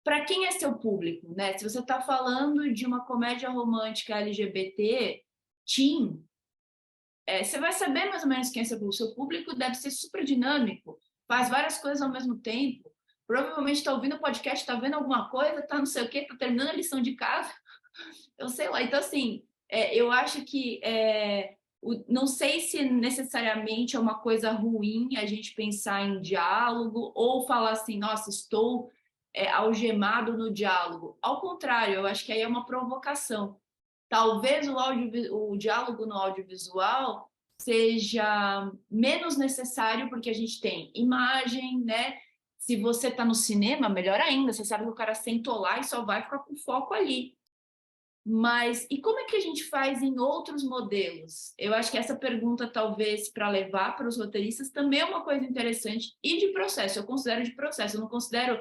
Para quem é seu público, né? Se você está falando de uma comédia romântica LGBT, teen, você vai saber mais ou menos quem é seu público. Seu público deve ser super dinâmico, faz várias coisas ao mesmo tempo. Provavelmente está ouvindo o podcast, está vendo alguma coisa, está não sei o quê, está terminando a lição de casa. Eu sei lá. Então, assim, eu acho que não sei se necessariamente é uma coisa ruim a gente pensar em diálogo ou falar assim, nossa, estou algemado no diálogo. Ao contrário, eu acho que aí é uma provocação. Talvez o diálogo no audiovisual seja menos necessário porque a gente tem imagem, né? Se você está no cinema, melhor ainda, você sabe que o cara sentou lá e só vai ficar com foco ali. Mas e como é que a gente faz em outros modelos? Eu acho que essa pergunta, talvez, para levar para os roteiristas, também é uma coisa interessante e de processo. Eu considero de processo, eu não considero,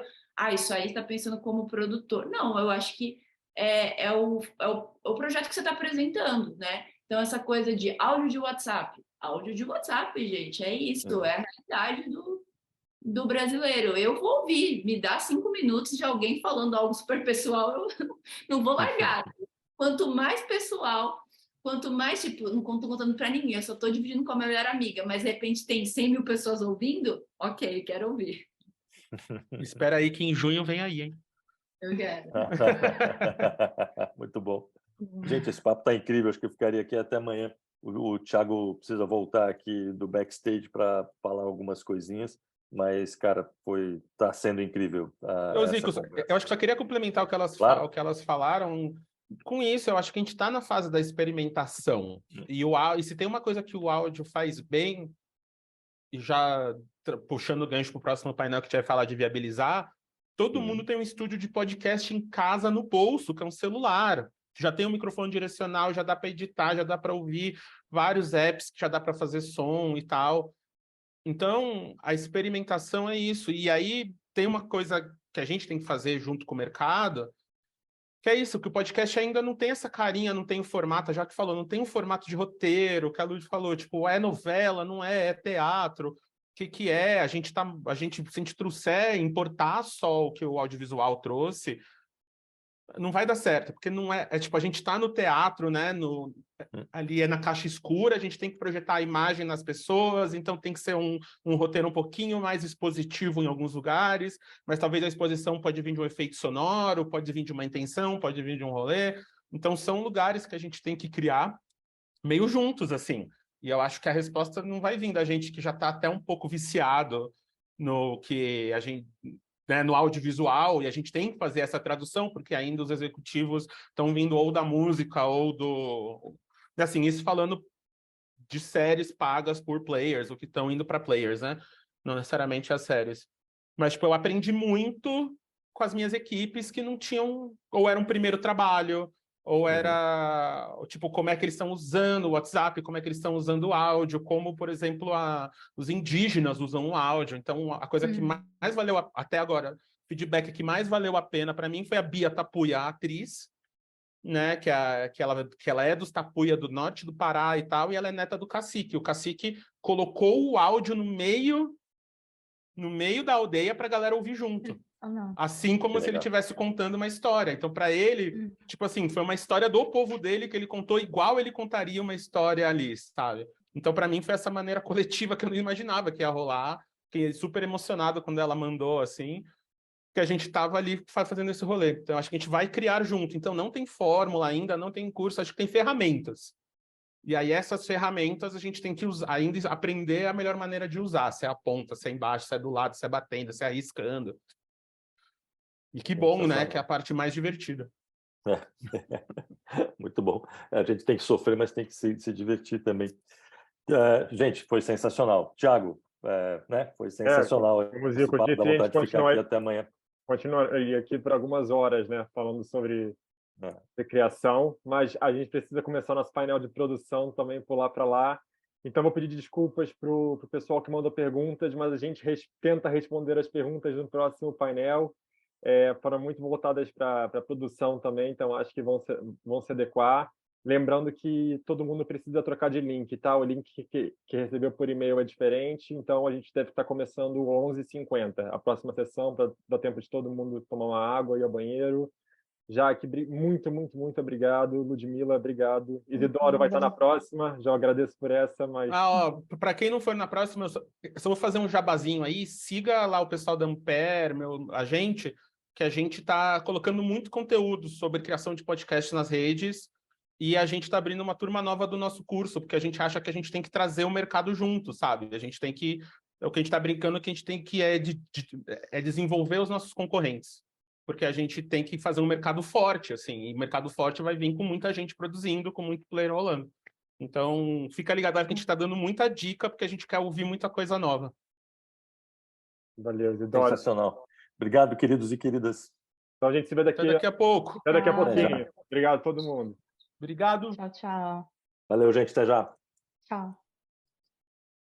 isso aí está pensando como produtor. Não, eu acho que é o projeto que você está apresentando, né? Então, essa coisa de áudio de WhatsApp. Áudio de WhatsApp, gente, é isso, é a realidade do brasileiro. Eu vou ouvir, me dá 5 minutos de alguém falando algo super pessoal, eu não vou largar. Quanto mais pessoal, quanto mais, tipo, não estou contando para ninguém, eu só estou dividindo com a minha melhor amiga, mas de repente tem 100 mil pessoas ouvindo, ok, quero ouvir. Espera aí que em junho vem aí, hein? Eu quero. Muito bom. Gente, esse papo tá incrível, acho que eu ficaria aqui até amanhã. O Thiago precisa voltar aqui do backstage para falar algumas coisinhas, mas, cara, tá sendo incrível. Zico, eu acho que só queria complementar o que elas falaram. Com isso, eu acho que a gente está na fase da experimentação. E se tem uma coisa que o áudio faz bem, e já puxando o gancho para o próximo painel que a gente vai falar de viabilizar, todo mundo tem um estúdio de podcast em casa no bolso, que é um celular. Já tem um microfone direcional, já dá para editar, já dá para ouvir vários apps que já dá para fazer som e tal. Então, a experimentação é isso. E aí tem uma coisa que a gente tem que fazer junto com o mercado, que é isso, que o podcast ainda não tem essa carinha, não tem o formato, já que falou, não tem um formato de roteiro, que a Lud falou, tipo, é novela, não é teatro, o que é? Se a gente trouxer, importar só o que o audiovisual trouxe, não vai dar certo, porque não é tipo, a gente está no teatro, né, ali é na caixa escura, a gente tem que projetar a imagem nas pessoas, então tem que ser um roteiro um pouquinho mais expositivo em alguns lugares, mas talvez a exposição pode vir de um efeito sonoro, pode vir de uma intenção, pode vir de um rolê, então são lugares que a gente tem que criar meio juntos, assim, e eu acho que a resposta não vai vir da gente que já está até um pouco viciado no que a gente... né, no audiovisual, e a gente tem que fazer essa tradução, porque ainda os executivos estão vindo ou da música ou do... Assim, isso falando de séries pagas por players, ou que estão indo para players, né? Não necessariamente as séries. Mas, tipo, eu aprendi muito com as minhas equipes que não tinham... Ou era um primeiro trabalho, ou era, tipo, como é que eles estão usando o WhatsApp, como é que eles estão usando o áudio, como, por exemplo, os indígenas usam o áudio. Então, a coisa que mais valeu, até agora, feedback que mais valeu a pena para mim foi a Bia Tapuia, a atriz, né, que ela é dos Tapuia do norte do Pará e tal, e ela é neta do cacique. O cacique colocou o áudio no meio da aldeia para a galera ouvir junto. Assim como se ele estivesse contando uma história. Então, para ele, tipo assim, foi uma história do povo dele que ele contou igual ele contaria uma história ali, sabe? Então, para mim, foi essa maneira coletiva que eu não imaginava que ia rolar. Fiquei super emocionado quando ela mandou, assim, que a gente estava ali fazendo esse rolê. Então, acho que a gente vai criar junto. Então, não tem fórmula ainda, não tem curso, acho que tem ferramentas. E aí, essas ferramentas, a gente tem que usar, ainda aprender a melhor maneira de usar. Se é a ponta, se é embaixo, se é do lado, se é batendo, se é arriscando. E que bom, né? Que é a parte mais divertida. Muito bom. A gente tem que sofrer, mas tem que se divertir também. Gente, foi sensacional. Thiago, né? Foi sensacional. Como dizia, Dá vontade de ficar aqui até amanhã. Continuaria aqui por algumas horas, né? Falando sobre criação, mas a gente precisa começar nosso painel de produção também, pular para lá. Então, vou pedir desculpas para o pessoal que mandou perguntas, mas a gente tenta responder as perguntas no próximo painel. Foram muito voltadas para a produção também, então acho que vão se adequar. Lembrando que todo mundo precisa trocar de link, tá? O link que recebeu por e-mail é diferente, então a gente deve estar começando 11h50, a próxima sessão, para dar tempo de todo mundo tomar uma água e ir ao banheiro. Jaque, muito, muito, muito obrigado. Ludmila, obrigado. Isidoro vai estar na próxima, já agradeço por essa, mas... Para quem não for na próxima, eu só vou fazer um jabazinho aí, siga lá o pessoal da Ampere, a gente, que a gente está colocando muito conteúdo sobre criação de podcast nas redes, e a gente está abrindo uma turma nova do nosso curso, porque a gente acha que a gente tem que trazer o mercado junto, sabe? A gente tem que... É o que a gente está brincando, que a gente tem que desenvolver os nossos concorrentes. Porque a gente tem que fazer um mercado forte, assim, e mercado forte vai vir com muita gente produzindo, com muito player rolando. Então, fica ligado, a gente está dando muita dica, porque a gente quer ouvir muita coisa nova. Valeu, Isidoro. Sensacional. Obrigado, queridos e queridas. Então, a gente se vê Até daqui a pouco. Até daqui a pouquinho. Obrigado a todo mundo. Obrigado. Tchau, tchau. Valeu, gente. Até já. Tchau.